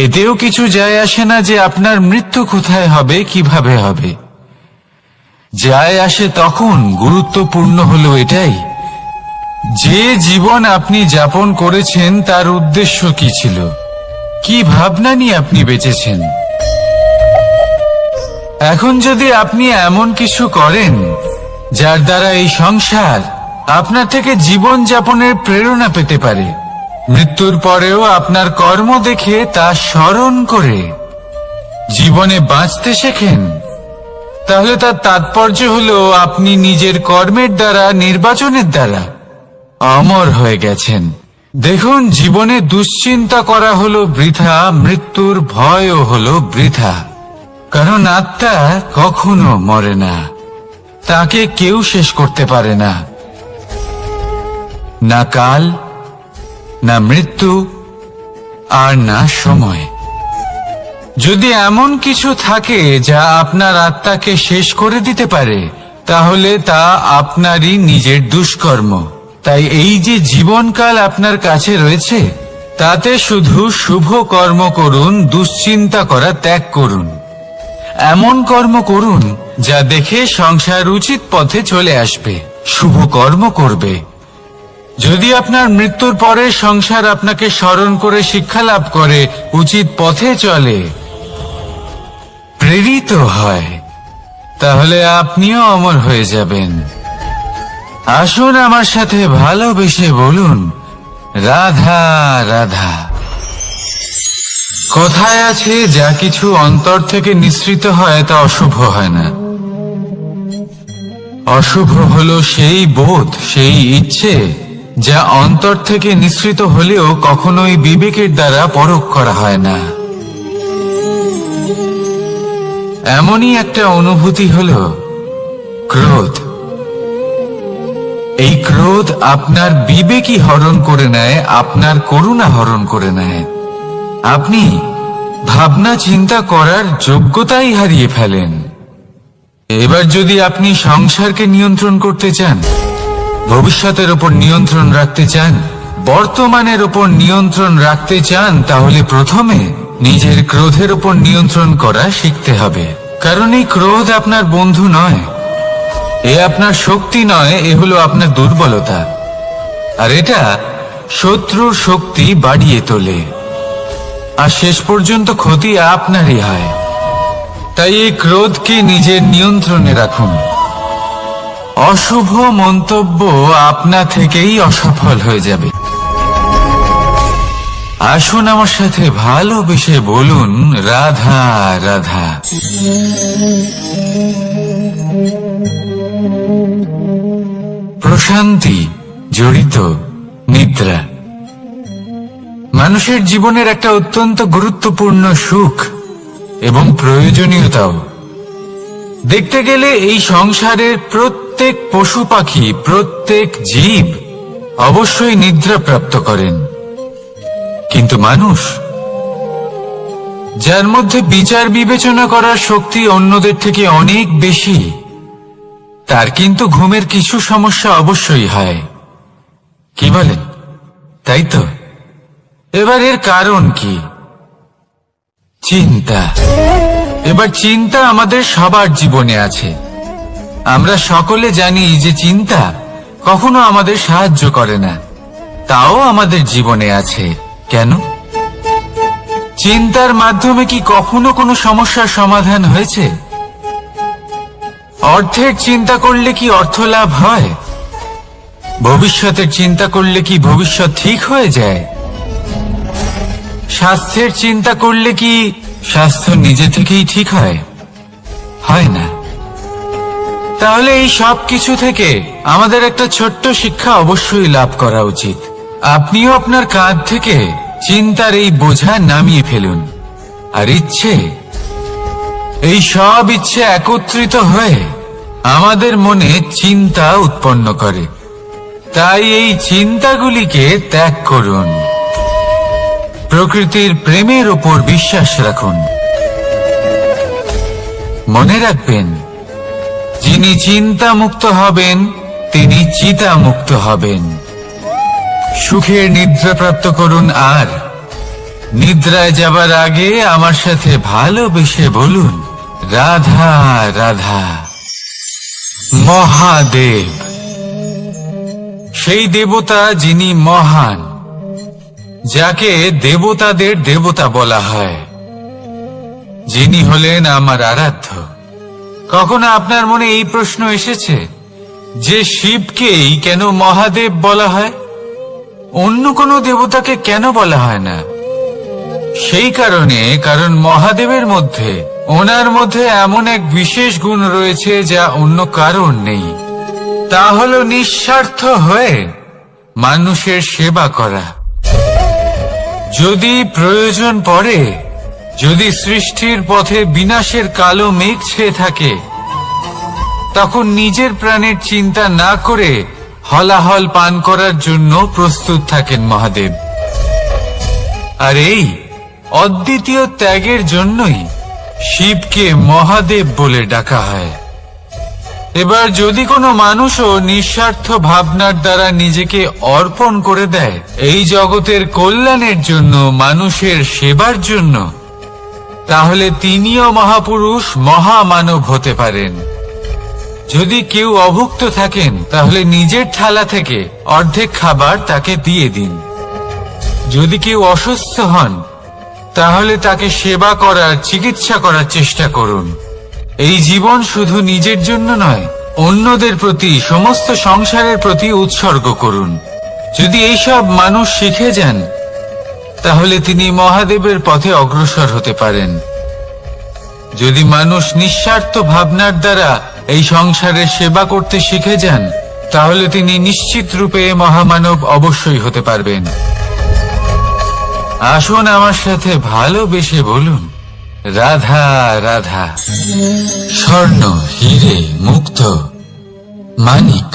এতেও কিছু যায় আসে না যে আপনার মৃত্যু কোথায় হবে, কিভাবে হবে। যায় আসে তখন, গুরুত্বপূর্ণ হলো এটাই, যে জীবন আপনি যাপন করেছেন তার উদ্দেশ্য কি ছিল, কি ভাবনা নিয়ে আপনি বেঁচেছেন। এখন যদি আপনি এমন কিছু করেন যার দ্বারা এই সংসার আপনার থেকে জীবন যাপনের প্রেরণা পেতে পারে, মৃত্যুর পরেও আপনার কর্ম দেখে তা স্মরণ করে জীবনে বাঁচতে শেখেন, তাহলে তার তাৎপর্য হলো আপনি নিজের কর্মের দ্বারা, নির্বাচনের দ্বারা অমর হয়ে গেছেন। দেখুন, জীবনে দুশ্চিন্তা করা হলো বৃথা, মৃত্যুর ভয়ও হলো বৃথা। কারণ আত্মা কখনো মরে না, তাকে কেউ শেষ করতে পারে না। না কাল, না মৃত্যু, আর না সময়। যদি এমন কিছু থাকে যা আপনার আত্মাকে শেষ করে দিতে পারে, তাহলে তা আপনারই নিজের দুষ্কর্ম। তাই এই যে জীবনকাল আপনার কাছে রয়েছে, তাতে শুধু শুভ কর্ম করুন, দুশ্চিন্তা করা ত্যাগ করুন। এমন কর্ম করুন যা দেখে সংসার উচিত পথে চলে আসবে, শুভ কর্ম করবে। যদি আপনার মৃত্যুর পরে সংসার আপনাকে স্মরণ করে শিক্ষা লাভ করে, উচিত পথে চলে, প্রেরিত হয়, তাহলে আপনিও অমর হয়ে যাবেন। আসুন আমার সাথে ভালোবেসে বলুন, রাধা রাধা। কথায় আছে, যা কিছু অন্তর থেকে নিঃসৃত হয় তা অশুভ হয় না। অশুভ হলো সেই বোধ, সেই ইচ্ছে যা অন্তর থেকে নিঃসৃত হলেও কখনোই বিবেকের দ্বারা পরখ করা হয় না। এমনই একটা অনুভূতি হলো ক্রোধ। এই ক্রোধ আপনার বিবেকই হরণ করে নেয়, আপনার করুণা হরণ করে নেয়। আপনি ভাবনা চিন্তা করার যোগ্যতাই হারিয়ে ফেলেন। এবার যদি আপনি সংসারকে নিয়ন্ত্রণ করতে চান, ভবিষ্যতের উপর নিয়ন্ত্রণ রাখতে চান, বর্তমানের উপর নিয়ন্ত্রণ রাখতে চান, তাহলে প্রথমে নিজের ক্রোধের উপর নিয়ন্ত্রণ করা শিখতে হবে। কারণ এই ক্রোধ আপনার বন্ধু নয়, এ আপনার শক্তি নয়, এ হলো আপনার দুর্বলতা। আর এটা শত্রুর শক্তি বাড়িয়ে তোলে, আর শেষ পর্যন্ত ক্ষতি আপনারই হয়। তাই এই ক্রোধকে নিজের নিয়ন্ত্রণে রাখুন। অশুভ মন্তব্য আপনা থেকেই অসফল হয়ে যাবে। আসুন আমার সাথে ভালোবেসে বলুন, রাধা রাধা। প্রশান্তি জড়িত নিদ্রা মানুষের জীবনের একটা অত্যন্ত গুরুত্বপূর্ণ সুখ এবং প্রয়োজনীয়তাও। দেখতে গেলে এই সংসারের প্রত্যেক পশু পাখি, প্রত্যেক জীব অবশ্যই নিদ্রা প্রাপ্ত করেন, কিন্তু মানুষ, যার মধ্যে বিচার বিবেচনা করার শক্তি অন্যদের থেকে অনেক বেশি, তার কিন্তু ঘুমের কিছু সমস্যা অবশ্যই হয়। কি বলেন? তাই তো। এবার এর কারণ কি? চিন্তা। এবার চিন্তা আমাদের সবার জীবনে আছে। আমরা সকলে জানি যে চিন্তা কখনো আমাদের সাহায্য করে না, তাও আমাদের জীবনে আছে। কেন? চিন্তার মাধ্যমে কি কখনো কোনো সমস্যার সমাধান হয়েছে? অর্থের চিন্তা করলে কি অর্থ লাভ হয়? ভবিষ্যতের চিন্তা করলে কি ভবিষ্যৎ ঠিক হয়ে যায়? স্বাস্থ্যের চিন্তা করলে কি স্বাস্থ্য নিজে থেকেই ঠিক হয়? হয় না। তাহলে এই সব কিছু থেকে আমাদের একটা ছোট্ট শিক্ষা অবশ্যই লাভ করা উচিত। আপনিও আপনার কাঁধ থেকে চিন্তার এই বোঝা নামিয়ে ফেলুন। আর ইচ্ছে, এই সব ইচ্ছে একত্রিত হয়ে আমাদের মনে চিন্তা উৎপন্ন করে। তাই এই চিন্তাগুলিকে ত্যাগ করুন। প্রকৃতির প্রেমের ওপর বিশ্বাস রাখুন। মনে রাখবেন, যিনি চিন্তা মুক্ত হবেন তিনি চিতা মুক্ত হবেন। সুখের নিদ্রা প্রাপ্ত করুন, আর নিদ্রায় যাবার আগে আমার সাথে ভালোবেসে বলুন, রাধা রাধা। মহাদেব, সেই দেবতা যিনি মহান, যাকে দেবতাদের দেবতা বলা হয়, যিনি হলেন আমার আরাধ্য। কখনো আপনার মনে এই প্রশ্ন এসেছে যে শিবকেই কেন মহাদেব বলা হয়, অন্য কোনো দেবতাকে কেন বলা হয় না? সেই কারণ মহাদেবের মধ্যে, ওনার মধ্যে এমন এক বিশেষ গুণ রয়েছে যা অন্য কারোর নেই। তা হলো নিঃস্বার্থ হয়ে মানুষের সেবা করা। যদি প্রয়োজন পড়ে, যদি সৃষ্টির পথে বিনাশের কালো মেঘ ছেয়ে থাকে, তখন নিজের প্রাণের চিন্তা না করে হলাহল পান করার জন্য প্রস্তুত থাকেন মহাদেব। আর এই অদ্বিতীয় ত্যাগের জন্যই শিবকে মহাদেব বলে ডাকা হয়। এবার যদি কোনো মানুষও নিঃস্বার্থ ভাবনার দ্বারা নিজেকে অর্পণ করে দেয় এই জগতের কল্যাণের জন্য, মানুষের সেবার জন্য, তাহলে তিনিও মহাপুরুষ, মহামানব হতে পারেন। যদি কেউ অভুক্ত থাকেন, তাহলে নিজের থালা থেকে অর্ধেক খাবার তাকে দিয়ে দিন। যদি কেউ অসুস্থ হন, তাহলে তাকে সেবা করার, চিকিৎসা করার চেষ্টা করুন। এই জীবন শুধু নিজের জন্য নয়, অন্যদের প্রতি, সমস্ত সংসারের প্রতি উৎসর্গ করুন। যদি এইসব মানুষ শিখে যান, তাহলে তিনি মহাদেবের পথে অগ্রসর হতে পারেন। যদি মানুষ নিঃস্বার্থ ভাবনার দ্বারা এই সংসারের সেবা করতে শিখে যান, তাহলে তিনি নিশ্চিত রূপে মহামানব অবশ্যই হতে পারবেন। আসুন আমার সাথে ভালোবেসে বলুন, রাধা রাধা। স্বর্ণ, হীরে, মুক্ত, মানিক,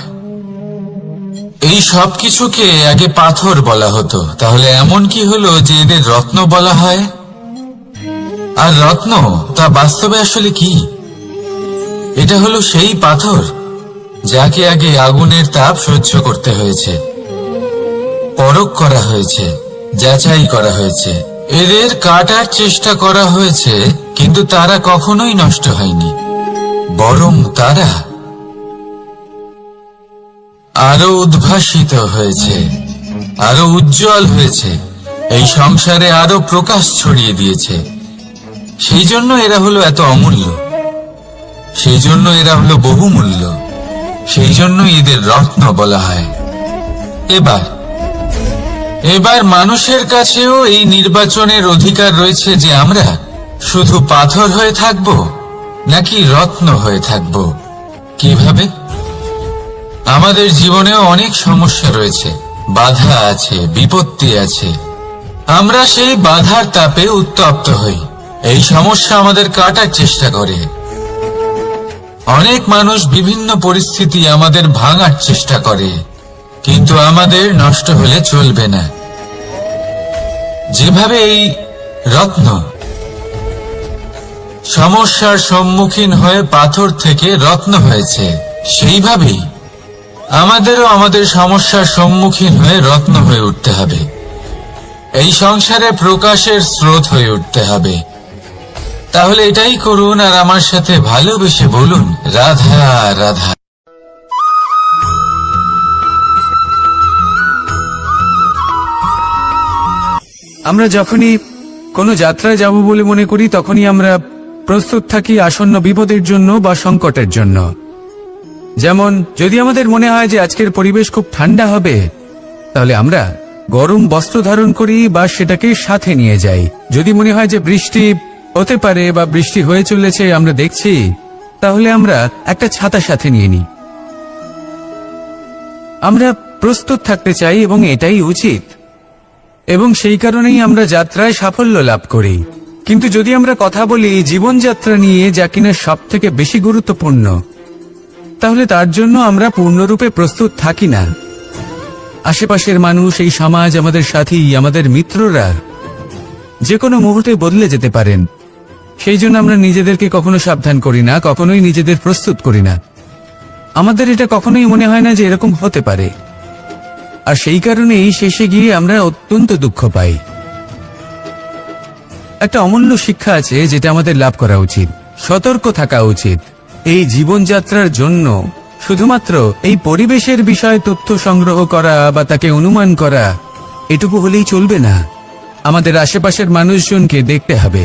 এই সব কিছুকে আগে পাথর বলা হতো। তাহলে এমন কি হলো যে এদের রত্ন বলা হয়? আর রত্ন তা বাস্তবে আসলে কি? এটা হলো সেই পাথর যাকে আগে আগুনের তাপ সহ্য করতে হয়েছে, পরখ করা হয়েছে, যাচাই করা হয়েছে, এদের কাটার চেষ্টা করা হয়েছে, কিন্তু তারা কখনোই নষ্ট হয়নি, বরং তারা আরো উদ্ভাসিত হয়েছে, আরো উজ্জ্বল হয়েছে, এই সংসারে আরো প্রকাশ ছড়িয়ে দিয়েছে। সেই জন্য এরা হলো এত অমূল্য, সেই জন্য এরা হলো বহুমূল্য, সেই জন্য এদের রত্ন বলা হয়। এবার মানুষের কাছেও এই নির্বাচনের অধিকার রয়েছে যে আমরা শুধু পাথর হয়ে থাকব নাকি রত্ন হয়ে থাকব। কিভাবে? আমাদের জীবনেও অনেক সমস্যা রয়েছে, বাধা আছে, বিপত্তি আছে। আমরা সেই বাধার তাপে উত্তপ্ত হই, এই সমস্যা আমাদের কাটার চেষ্টা করে। অনেক মানুষ বিভিন্ন পরিস্থিতি আমাদের ভাঙার চেষ্টা করে, কিন্তু আমাদের নষ্ট হলে চলবে না। যেভাবে এই রত্ন সমস্যার সম্মুখীন হয়ে পাথর থেকে রত্ন হয়েছে, সেইভাবেই আমাদেরও আমাদের সমস্যার সম্মুখীন হয়ে রত্ন হয়ে উঠতে হবে, এই সংসারে প্রকাশের স্রোত হয়ে উঠতে হবে। তাহলে এটাই করুন আর আমার সাথে ভালোবেসে বলুন, রাধা রাধা। আমরা যখনই কোনো যাত্রায় যাব বলে মনে করি, তখনই আমরা প্রস্তুত থাকি আসন্ন বিপদের জন্য বা সংকটের জন্য। যেমন যদি আমাদের মনে হয় যে আজকের পরিবেশ খুব ঠান্ডা হবে, তাহলে আমরা গরম বস্ত্র ধারণ করি বা সেটাকে সাথে নিয়ে যাই। যদি মনে হয় যে বৃষ্টি হতে পারে বা বৃষ্টি হয়ে চলেছে, আমরা দেখছি, তাহলে আমরা একটা ছাতা সাথে নিয়ে নিই। আমরা প্রস্তুত থাকতে চাই এবং এটাই উচিত, এবং সেই কারণেই আমরা যাত্রায় সাফল্য লাভ করি। কিন্তু যদি আমরা কথা বলি জীবনযাত্রা নিয়ে, যা কিনা সব থেকে বেশি গুরুত্বপূর্ণ, তাহলে তার জন্য আমরা পূর্ণরূপে প্রস্তুত থাকি না। আশেপাশের মানুষ, এই সমাজ, আমাদের সাথী, আমাদের মিত্ররা যে কোনো মুহূর্তে বদলে যেতে পারেন। সেই জন্য আমরা নিজেদেরকে কখনো সাবধান করি না, কখনোই নিজেদের প্রস্তুত করি না। আমাদের এটা কখনোই মনে হয় না যে এরকম হতে পারে, আর সেই কারণেই শেষে গিয়ে আমরা অত্যন্ত দুঃখ পাই। একটা অমূল্য শিক্ষা আছে যেটা আমাদের লাভ করা উচিত, সতর্ক থাকা উচিত। এই জীবনযাত্রার জন্য শুধুমাত্র এই পরিবেশের বিষয়ে তথ্য সংগ্রহ করা বা তাকে অনুমান করা, এটুকু হলেই চলবে না। আমাদের আশেপাশের মানুষজনকে দেখতে হবে,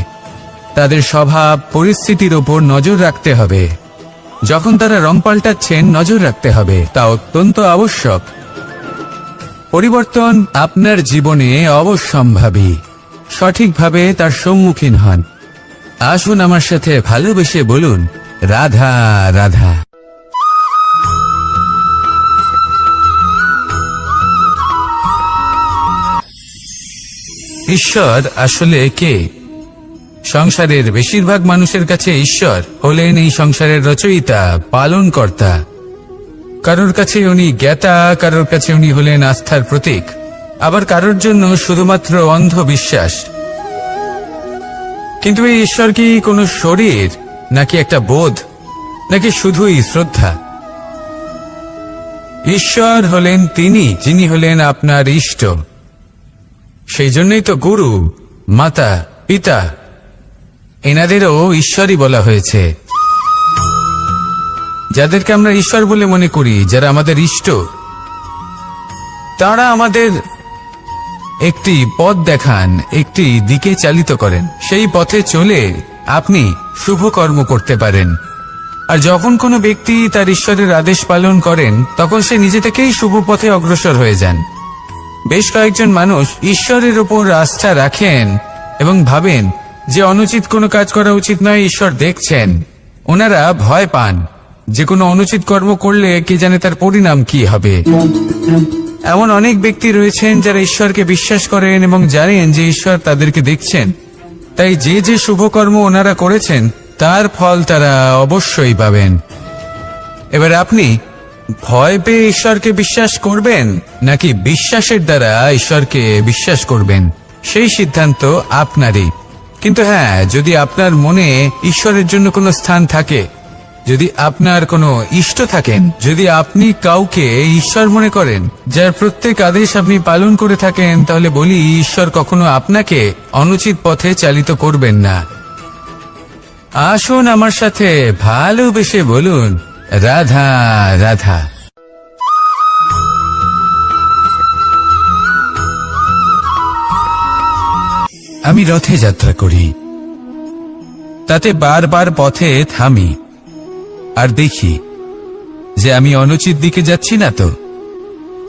তাদের স্বভাব পরিস্থিতির ওপর নজর রাখতে হবে। যখন তারা রং পাল্টাচ্ছেন, নজর রাখতে হবে, তা অত্যন্ত আবশ্যক। পরিবর্তন আপনার জীবনে অবশ্যম্ভাবী, সঠিকভাবে তার সম্মুখীন হন। আসুন আমার সাথে ভালোবেসে বলুন, রাধা রাধা। ঈশ্বর আসলে কে? সংসারের বেশিরভাগ মানুষের কাছে ঈশ্বর হলেন এই সংসারের রচয়িতা, পালনকর্তা। কারোর কাছে উনি জ্ঞাতা, কারোর কাছে উনি হলেন আস্থার প্রতীক, আবার কারোর জন্য শুধুমাত্র অন্ধ বিশ্বাস। কিন্তু এই ঈশ্বর কি কোনো শরীর, নাকি একটা বোধ, নাকি শুধুই শ্রদ্ধা? ঈশ্বর হলেন তিনি যিনি হলেন আপনার ইষ্ট। সেই জন্যই তো গুরু, মাতা, পিতা এনাদেরও ঈশ্বরই বলা হয়েছে। যাদেরকে আমরা ঈশ্বর বলে মনে করি, যারা আমাদের ইষ্ট, তারা আমাদের একটি পথ দেখান, একটি দিকে চালিত করেন। সেই পথে চলে আপনি শুভ কর্ম করতে পারেন। আর যখন কোনো ব্যক্তি তার ঈশ্বরের আদেশ পালন করেন, তখন সে নিজে থেকেই শুভ পথে অগ্রসর হয়ে যান। বেশ কয়েকজন মানুষ ঈশ্বরের উপর আস্থা রাখেন এবং ভাবেন যে অনুচিত কোনো কাজ করা উচিত নয়, ঈশ্বর দেখছেন। ওনারা ভয় পান যে কোনো অনুচিত কর্ম করলে কে জানে তার পরিণাম কি হবে। এমন অনেক ব্যক্তি রয়েছেন যারা ঈশ্বরকে বিশ্বাস করেন এবং জানেন যে ঈশ্বর তাদেরকে দেখছেন, তাই যে যে শুভকর্ম ওনারা করেছেন তার ফল তারা অবশ্যই পাবেন। এবার আপনি ভয় পেয়ে ঈশ্বরকে বিশ্বাস করবেন নাকি বিশ্বাসের দ্বারা ঈশ্বরকে বিশ্বাস করবেন, সেই সিদ্ধান্ত আপনারই। কিন্তু হ্যাঁ, যদি আপনার মনে ঈশ্বরের জন্য কোনো স্থান থাকে, যদি আপনার কোনো ইষ্ট থাকেন, যদি আপনি কাউকে ঈশ্বর মনে করেন যার প্রত্যেক আদেশ আপনি পালন করে থাকেন, তাহলে বলি ঈশ্বর কখনো আপনাকে অনুচিত পথে চালিত করবেন না। আসুন আমার সাথে ভালোবেসে বলুন, রাধা রাধা। আমি রথে যাত্রা করি, তাতে বারবার পথে থামি আর দেখি যে আমি অনুচিত দিকে যাচ্ছি না তো,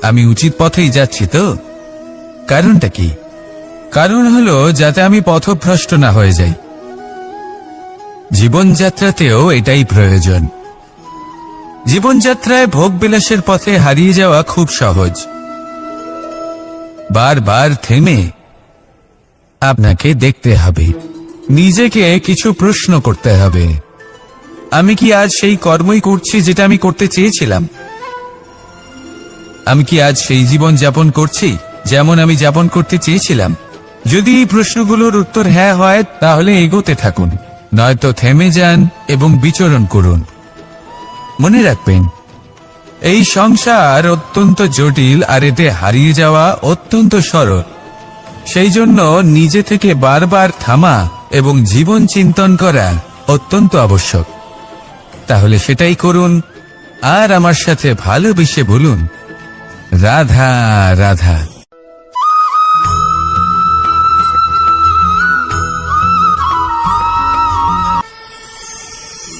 আমি উচিত পথেই যাচ্ছি তো। কারণটা কি? কারণ হলো যাতে আমি পথভ্রষ্ট না হয়ে যাই। জীবনযাত্রাতেও এটাই প্রয়োজন। জীবনযাত্রায় ভোগ বিলাসের পথে হারিয়ে যাওয়া খুব সহজ। বারবার থেমে আপনাকে দেখতে হবে, নিজেকে কিছু প্রশ্ন করতে হবে। আমি কি আজ সেই কর্মই করছি যেটা আমি করতে চেয়েছিলাম? আমি কি আজ সেই জীবন যাপন করছি যেমন আমি যাপন করতে চেয়েছিলাম? যদি এই প্রশ্নগুলোর উত্তর হ্যাঁ হয়, তাহলে এগোতে থাকুন, নয়তো থেমে যান এবং বিচরণ করুন। মনে রাখবেন, এই সংসার অত্যন্ত জটিল আর এতে হারিয়ে যাওয়া অত্যন্ত সরল। সেই জন্য নিজে থেকে বারবার থামা এবং জীবন চিন্তন করা অত্যন্ত আবশ্যক। তাহলে সেটাই করুন আর আমার সাথে ভালোবেসে বলুন, রাধা রাধা।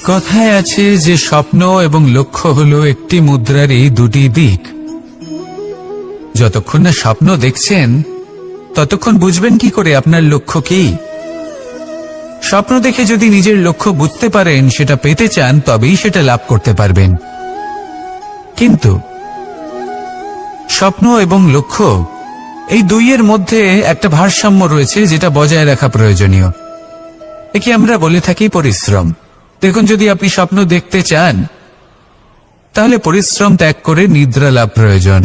কথায় আছে যে স্বপ্ন এবং লক্ষ্য হলো একটি মুদ্রারই দুটি দিক। যতক্ষণ না স্বপ্ন দেখছেন ততক্ষণ বুঝবেন কি করে আপনার লক্ষ্য কি? স্বপ্ন দেখে যদি নিজের লক্ষ্য বুঝতে পারেন, সেটা পেতে চান, তবেই সেটা লাভ করতে পারবেন। কিন্তু স্বপ্ন এবং লক্ষ্য এই দুইয়ের মধ্যে একটা ভারসাম্য রয়েছে যেটা বজায় রাখা প্রয়োজনীয়। একে আমরা বলে থাকি পরিশ্রম। দেখুন, যদি আপনি স্বপ্ন দেখতে চান তাহলে পরিশ্রম ত্যাগ করে নিদ্রা লাভ প্রয়োজন।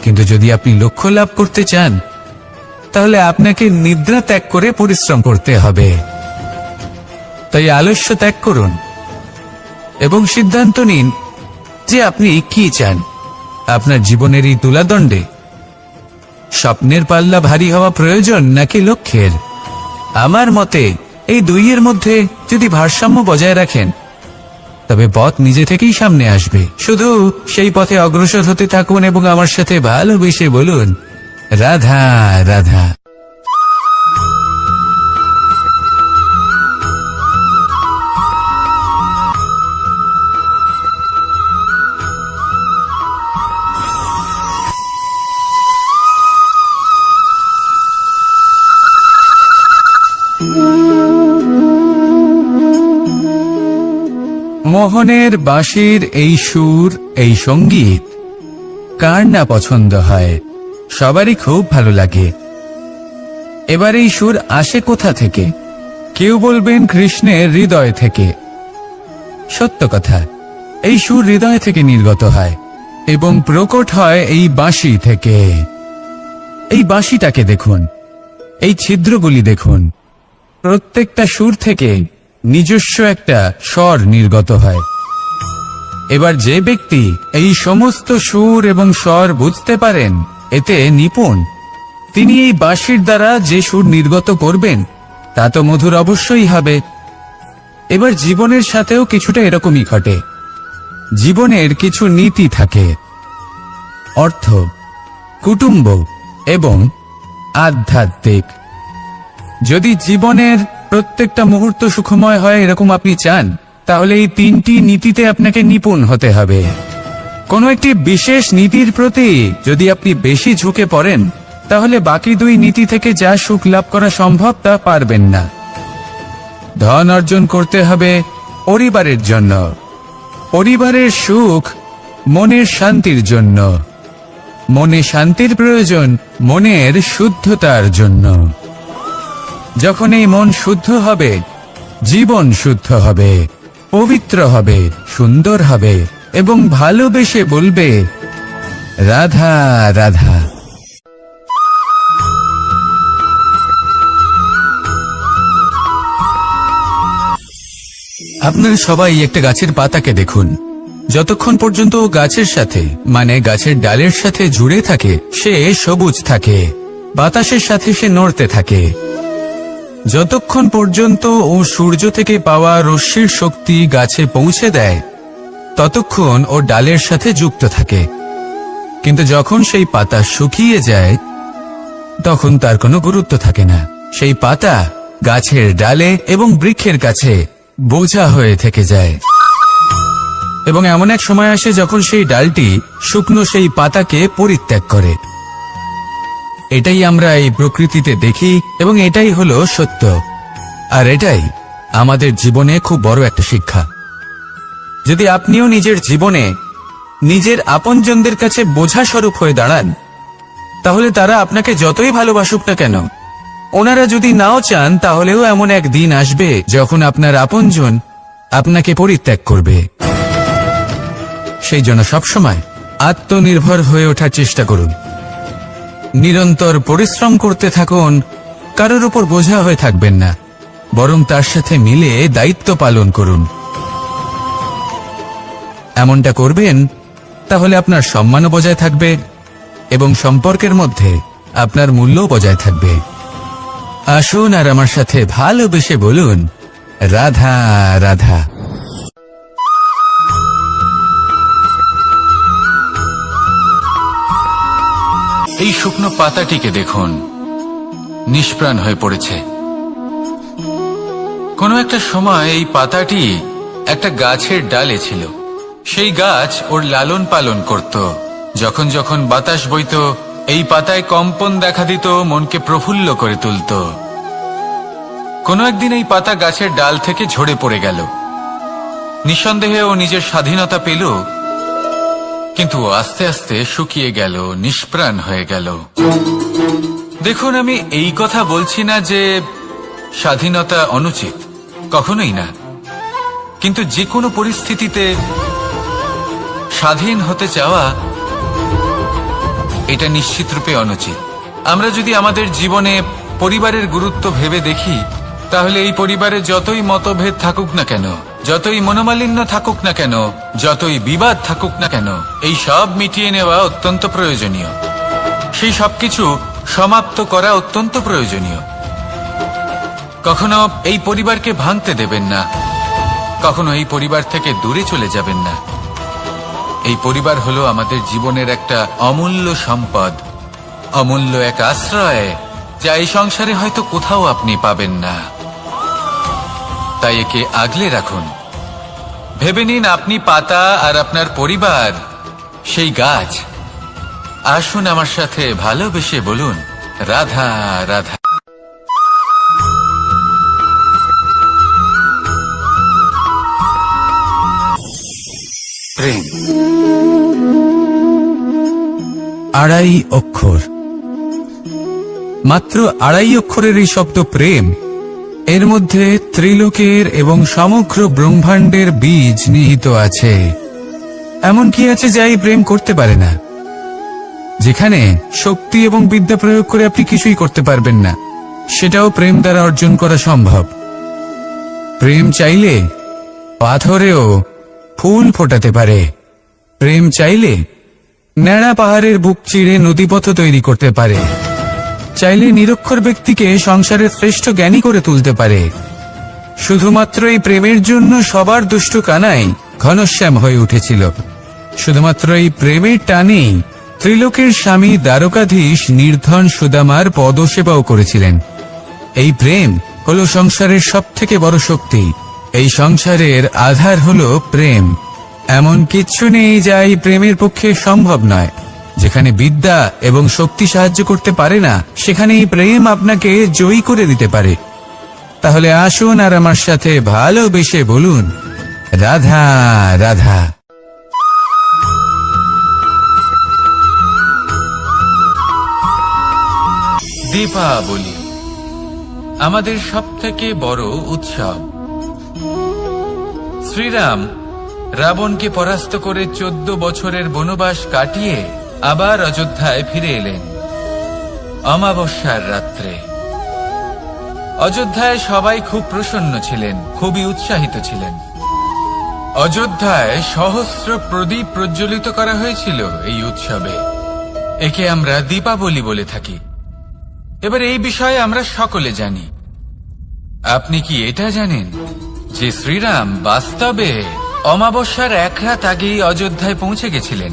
কিন্তু যদি আপনি লক্ষ্য লাভ করতে চান তাহলে আপনাকে নিদ্রা ত্যাগ করে পরিশ্রম করতে হবে। তাই আলস্য ত্যাগ করুন এবং সিদ্ধান্ত নিন যে আপনি কি চান আপনার জীবনের এই তুলাদণ্ডে। স্বপ্নের পাল্লা ভারী হওয়া প্রয়োজন নাকি লক্ষ্যের? আমার মতে এই দুইয়ের মধ্যে যদি ভারসাম্য বজায় রাখেন তবে পথ নিজে থেকেই সামনে আসবে। শুধু সেই পথে অগ্রসর হতে থাকুন এবং আমার সাথে ভালোবেসে বলুন, রাধা রাধা। মোহনের বাঁশির এই সুর, এই সঙ্গীত কার না পছন্দ হয়? সবারই খুব ভালো লাগে। এবার এই সুর আসে কোথা থেকে? কেউ বলবেন কৃষ্ণের হৃদয় থেকে। সত্য কথা, এই সুর হৃদয় থেকে নির্গত হয় এবং প্রকট হয় এই বাঁশি থেকে। এই বাঁশিটাকে দেখুন, এই ছিদ্রগুলি দেখুন, প্রত্যেকটা সুর থেকে নিজস্ব একটা স্বর নির্গত হয়। এবার যে ব্যক্তি এই সমস্ত সুর এবং স্বর বুঝতে পারেন, এতে নিপুণ, তিনি এই বাঁশির দ্বারা যে সুর নির্গত করবেন তা তো মধুর অবশ্যই হবে। এবার জীবনের সাথেও কিছুটা এরকমই ঘটে। জীবনের কিছু নীতি থাকে, অর্থ, কুটুম্ব এবং আধ্যাত্মিক। যদি জীবনের প্রত্যেকটা মুহূর্ত সুখময় হয় এরকম আপনি চান, তাহলে এই তিনটি নীতিতে আপনাকে নিপুণ হতে হবে। কোনো একটি বিশেষ নীতির প্রতি যদি আপনি বেশি ঝুঁকে পড়েন, তাহলে বাকি দুই নীতি থেকে যা সুখ লাভ করা সম্ভব তা পারবেন না। ধন অর্জন করতে হবে পরিবারের জন্য, পরিবারের সুখ মনের শান্তির জন্য, মনে শান্তির প্রয়োজন মনের শুদ্ধতার জন্য। যখন এই মন শুদ্ধ হবে, জীবন শুদ্ধ হবে, পবিত্র হবে, সুন্দর হবে এবং ভালোবেসে বলবে, রাধা রাধা। আপনারা সবাই একটা গাছের পাতাকে দেখুন। যতক্ষণ পর্যন্ত ও গাছের সাথে মানে গাছের ডালের সাথে জুড়ে থাকে সে সবুজ থাকে, বাতাসের সাথে সে নড়তে থাকে। যতক্ষণ পর্যন্ত ও সূর্য থেকে পাওয়া রশ্মির শক্তি গাছে পৌঁছে দেয় ততক্ষণ ও ডালের সাথে যুক্ত থাকে। কিন্তু যখন সেই পাতা শুকিয়ে যায় তখন তার কোনো গুরুত্ব থাকে না। সেই পাতা গাছের ডালে এবং বৃক্ষের কাছে বোঝা হয়ে থেকে যায়। এবং এমন এক সময় আসে যখন সেই ডালটি শুকনো সেই পাতাকে পরিত্যাগ করে। এটাই আমরা এই প্রকৃতিতে দেখি এবং এটাই হলো সত্য। আর এটাই আমাদের জীবনে খুব বড় একটা শিক্ষা। যদি আপনিও নিজের জীবনে নিজের আপনজনদের কাছে বোঝা স্বরূপ হয়ে দাঁড়ান, তাহলে তারা আপনাকে যতই ভালোবাসুক না কেন, ওনারা যদি নাও চান তাহলেও এমন এক দিন আসবে যখন আপনার আপনজন আপনাকে পরিত্যাগ করবে। সেই জন্য সবসময় আত্মনির্ভর হয়ে ওঠার চেষ্টা করুন, নিরন্তর পরিশ্রম করতে থাকুন, কারোর উপর বোঝা হয়ে থাকবেন না, বরং তার সাথে মিলে দায়িত্ব পালন করুন। এমনটা করবেন তাহলে আপনার সম্মানও বজায় থাকবে এবং সম্পর্কের মধ্যে আপনার মূল্যও বজায় থাকবে। আসুন আর আমার সাথে ভালোবেসে বলুন, রাধা রাধা। এই শুকনো পাতাটিকে দেখুন, নিষ্প্রাণ হয়ে পড়েছে। কোনো একটা সময় এই পাতাটি একটা গাছের ডালে ছিল। সেই গাছ ওর লালন পালন করত। যখন যখন বাতাস বইত, এই পাতায় কম্পন দেখা দিত, মনকে প্রফুল্ল করে তুলত। কোনো একদিন এই পাতা গাছের ডাল থেকে ঝরে পড়ে গেল। নিঃসন্দেহে ও নিজের স্বাধীনতা পেল, কিন্তু আস্তে আস্তে শুকিয়ে গেল, নিষ্প্রাণ হয়ে গেল। দেখুন, আমি এই কথা বলছি না যে স্বাধীনতা অনুচিত, কখনোই না। কিন্তু যে কোনো পরিস্থিতিতে স্বাধীন হতে চাওয়া এটা নিশ্চিতরূপে অনুচিত। আমরা যদি আমাদের জীবনে পরিবারের গুরুত্ব ভেবে দেখি, তাহলে এই পরিবারে যতই মতভেদ থাকুক না কেন, যতই মনোমালিন্য থাকুক না কেন, যতই বিবাদ থাকুক না কেন, এই সব মিটিয়ে নেওয়া অত্যন্ত প্রয়োজনীয়। সেই সবকিছু সমাপ্ত করা অত্যন্ত প্রয়োজনীয়। কখনো এই পরিবারকে ভাঙতে দেবেন না, কখনো এই পরিবার থেকে দূরে চলে যাবেন না। এই পরিবার হলো আমাদের জীবনের একটা অমূল্য সম্পদ, অমূল্য এক আশ্রয়, যা এই সংসারে হয়তো কোথাও আপনি পাবেন না। তাই একে আগলে রাখুন। ভেবে নিন আপনি পাতা আর আপনার পরিবার সেই গাছ। আসুন আমার সাথে ভালোবেসে বলুন, রাধা রাধা। প্রেম আড়াই অক্ষর, মাত্র আড়াই অক্ষরের এই শব্দ প্রেম, এর মধ্যে ত্রিলোকের এবং সমগ্র ব্রহ্মাণ্ডের বীজ নিহিত আছে। এমন কি আছে যা এই প্রেম করতে পারে না? যেখানে শক্তি এবং বিদ্যা প্রয়োগ করে আপনি কিছুই করতে পারবেন না, সেটাও প্রেম দ্বারা অর্জন করা সম্ভব। প্রেম চাইলে পাথরেও ফুল ফোটাতে পারে। প্রেম চাইলে ন্যাড়া পাহাড়ের বুক চিরে নদীপথ তৈরি করতে পারে। চাইলে নিরক্ষর ব্যক্তিকে সংসারের শ্রেষ্ঠ জ্ঞানী করে তুলতে পারে। শুধুমাত্র এই প্রেমের জন্য সবার দুষ্টু কানাই ঘনশ্যাম হয়ে উঠেছিল। শুধুমাত্র এই প্রেমের টানেই ত্রিলোকের স্বামী দ্বারকাধীশ নির্ধন সুদামার পদসেবাও করেছিলেন। এই প্রেম হলো সংসারের সবথেকে বড় শক্তি। এই সংসারের আধার হলো প্রেম। এমন কিচ্ছু নেই যা এই প্রেমের পক্ষে সম্ভব নয়। যেখানে বিদ্যা এবং শক্তি সাহায্য করতে পারে না, সেখানে এই প্রেম আপনাকে জয়ী করে দিতে পারে। তাহলে আসুন আর আমার সাথে ভালোবেসে বলুন, রাধা রাধা। দীপাবলি আমাদের সবথেকে বড় উৎসব। শ্রীরাম রাবণকে পরাস্ত করে 14 বছরের বনবাস কাটিয়ে আবার অযোধ্যায় ফিরে এলেন অমাবস্যার রাত্রে। অযোধ্যায় সবাই খুব প্রসন্ন ছিলেন, খুবই উৎসাহিত ছিলেন। অযোধ্যায় সহস্র প্রদীপ প্রজ্বলিত করা হয়েছিল এই উৎসবে। একে আমরা দীপাবলি বলে থাকি। এবার এই বিষয়ে আমরা সকলে জানি। আপনি কি এটা জানেন যে শ্রীরাম বাস্তবে অমাবস্যার এক রাত আগেই অযোধ্যায় পৌঁছে গেছিলেন?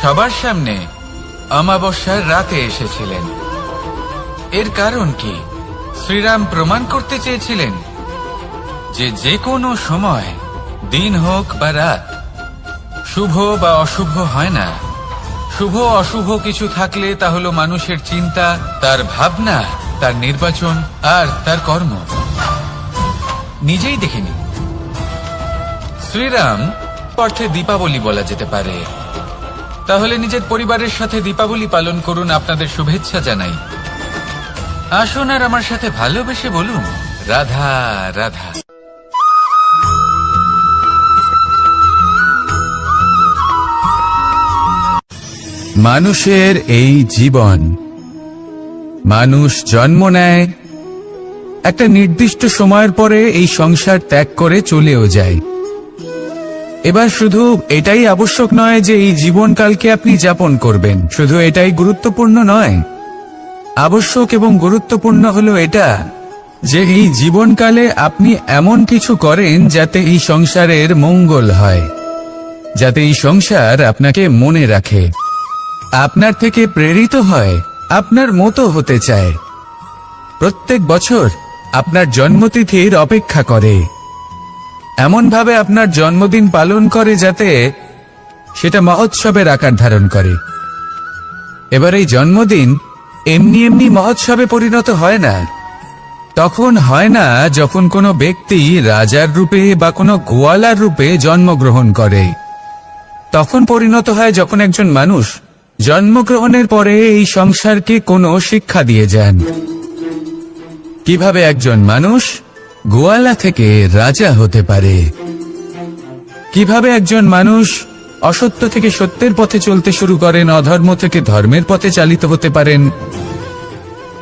সবার সামনে অমাবস্যার রাতে এসেছিলেন। এর কারণ কি? শ্রীরাম প্রমাণ করতে চেয়েছিলেন যে যে কোনো সময়, দিন হোক বা রাত, শুভ বা অশুভ হয় না। শুভ অশুভ কিছু থাকলে তা হলো মানুষের চিন্তা, তার ভাবনা, তার নির্বাচন আর তার কর্ম। নিজেই দেখে নিন। শ্রীরাম অর্থে দীপাবলি বলা যেতে পারে। তাহলে নিজের পরিবারের সাথে দীপাবলি পালন করুন। আপনাদের শুভেচ্ছা জানাই। আসুন আর আমার সাথে ভালোবেসে বলুন, রাধা রাধা। মানুষের এই জীবন, মানুষ জন্ম নেয়, একটা নির্দিষ্ট সময়ের পরে এই সংসার ত্যাগ করে চলেও যায়। এবার শুধু এটাই আবশ্যক নয় যে এই জীবনকালকে আপনি যাপন করবেন, শুধু এটাই গুরুত্বপূর্ণ নয়। আবশ্যক এবং গুরুত্বপূর্ণ হলো এটা যে এই জীবনকালে আপনি এমন কিছু করেন যাতে এই সংসারের মঙ্গল হয়, যাতে এই সংসার আপনাকে মনে রাখে, আপনার থেকে প্রেরিত হয়, আপনার মতো হতে চায়, প্রত্যেক বছর আপনার জন্মতিথির অপেক্ষা করে, এমনভাবে আপনার জন্মদিন পালন করে যাতে সেটা মহোৎসবের আকার ধারণ করে। এবার এই জন্মদিন এমনি এমনি মহোৎসবে পরিণত হয় না। তখন হয় না যখন কোনো ব্যক্তি রাজার রূপে বা কোনো গোয়ালার রূপে জন্মগ্রহণ করে। তখন পরিণত হয় যখন একজন মানুষ জন্মগ্রহণের পরে এই সংসারকে কোনো শিক্ষা দিয়ে যান। কিভাবে একজন মানুষ গোয়ালা থেকে রাজা হতে পারে, কিভাবে একজন মানুষ অসত্য থেকে সত্যের পথে চলতে শুরু করেন, অধর্ম থেকে ধর্মের পথে চালিত হতে পারেন,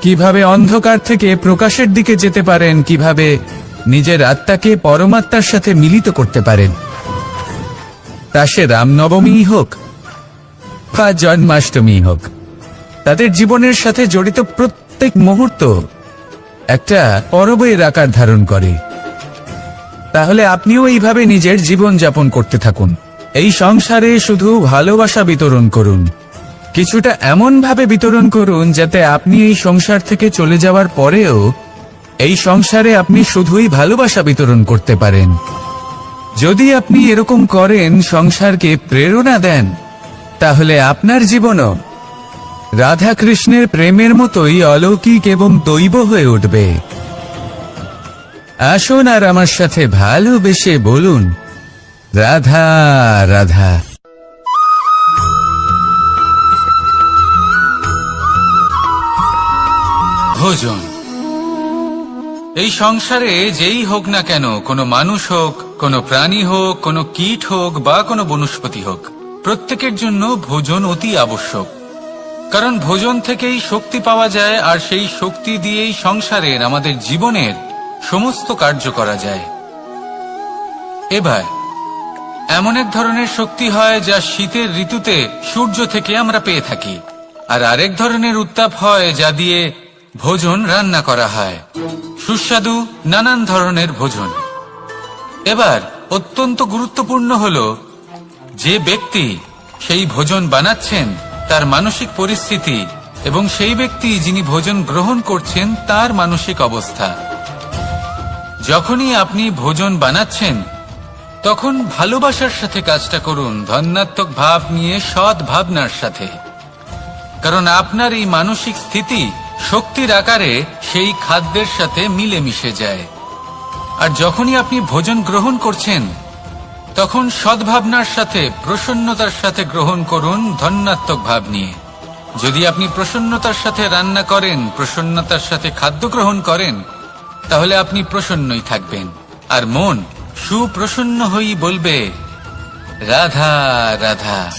কিভাবে অন্ধকার থেকে প্রকাশের দিকে যেতে পারেন, কিভাবে নিজের আত্মাকে পরমাত্মার সাথে মিলিত করতে পারেন। তা সে রামনবমী হোক বা জন্মাষ্টমী হোক, তাদের জীবনের সাথে জড়িত প্রত্যেক মুহূর্ত একটা পরবের আকার ধারণ করে। তাহলে আপনিও এইভাবে নিজের জীবন যাপন করতে থাকুন। এই সংসারে শুধু ভালোবাসা বিতরণ করুন, কিছুটা এমন ভাবে বিতরণ করুন যাতে আপনি এই সংসার থেকে চলে যাওয়ার পরেও এই সংসারে আপনি শুধুই ভালোবাসা বিতরণ করতে পারেন। যদি আপনি এরকম করেন, সংসারকে প্রেরণা দেন, তাহলে আপনার জীবনও রাধা কৃষ্ণের প্রেমের মতোই অলৌকিক এবং দৈব হয়ে উঠবে। আসুন আর আমার সাথে ভালোবেসে বলুন, রাধা রাধা। ভোজন এই সংসারে যেই হোক না কেন, কোনো মানুষ হোক, কোনো প্রাণী হোক, কোনো কীট হোক বা কোনো বনস্পতি হোক, প্রত্যেকের জন্য ভোজন অতি আবশ্যক। কারণ ভোজন থেকেই শক্তি পাওয়া যায়, আর সেই শক্তি দিয়েই সংসারের, আমাদের জীবনের সমস্ত কার্য করা যায়। এবার এমন এক ধরনের শক্তি হয় যা শীতের ঋতুতে সূর্য থেকে আমরা পেয়ে থাকি, আর আরেক ধরনের উত্তাপ হয় যা দিয়ে ভোজন রান্না করা হয়, সুস্বাদু নানান ধরনের ভোজন। এবার অত্যন্ত গুরুত্বপূর্ণ হলো যে ব্যক্তি সেই ভোজন বানাচ্ছেন তার মানসিক পরিস্থিতি এবং সেই ব্যক্তি যিনি ভোজন গ্রহণ করছেন তার মানসিক অবস্থা। যখনই আপনি ভোজন বানাচ্ছেন তখন ভালোবাসার সাথে কাজটা করুন, ধন্যাত্মক ভাব নিয়ে, সৎ ভাবনার সাথে। কারণ আপনার এই মানসিক স্থিতি শক্তির আকারে সেই খাদ্যের সাথে মিলেমিশে যায়। আর যখনই আপনি ভোজন গ্রহণ করছেন, তখন সদ্ভাবনার সাথে, প্রসন্নতার সাথে গ্রহণ করুন, ধন্যাত্মক ভাব নিয়ে। যদি আপনি প্রসন্নতার সাথে রান্না করেন, প্রসন্নতার সাথে খাদ্য গ্রহণ করেন, তাহলে আপনি প্রসন্নই থাকবেন। আর মন সুপ্রসন্ন হয়েই বলবে, রাধা রাধা।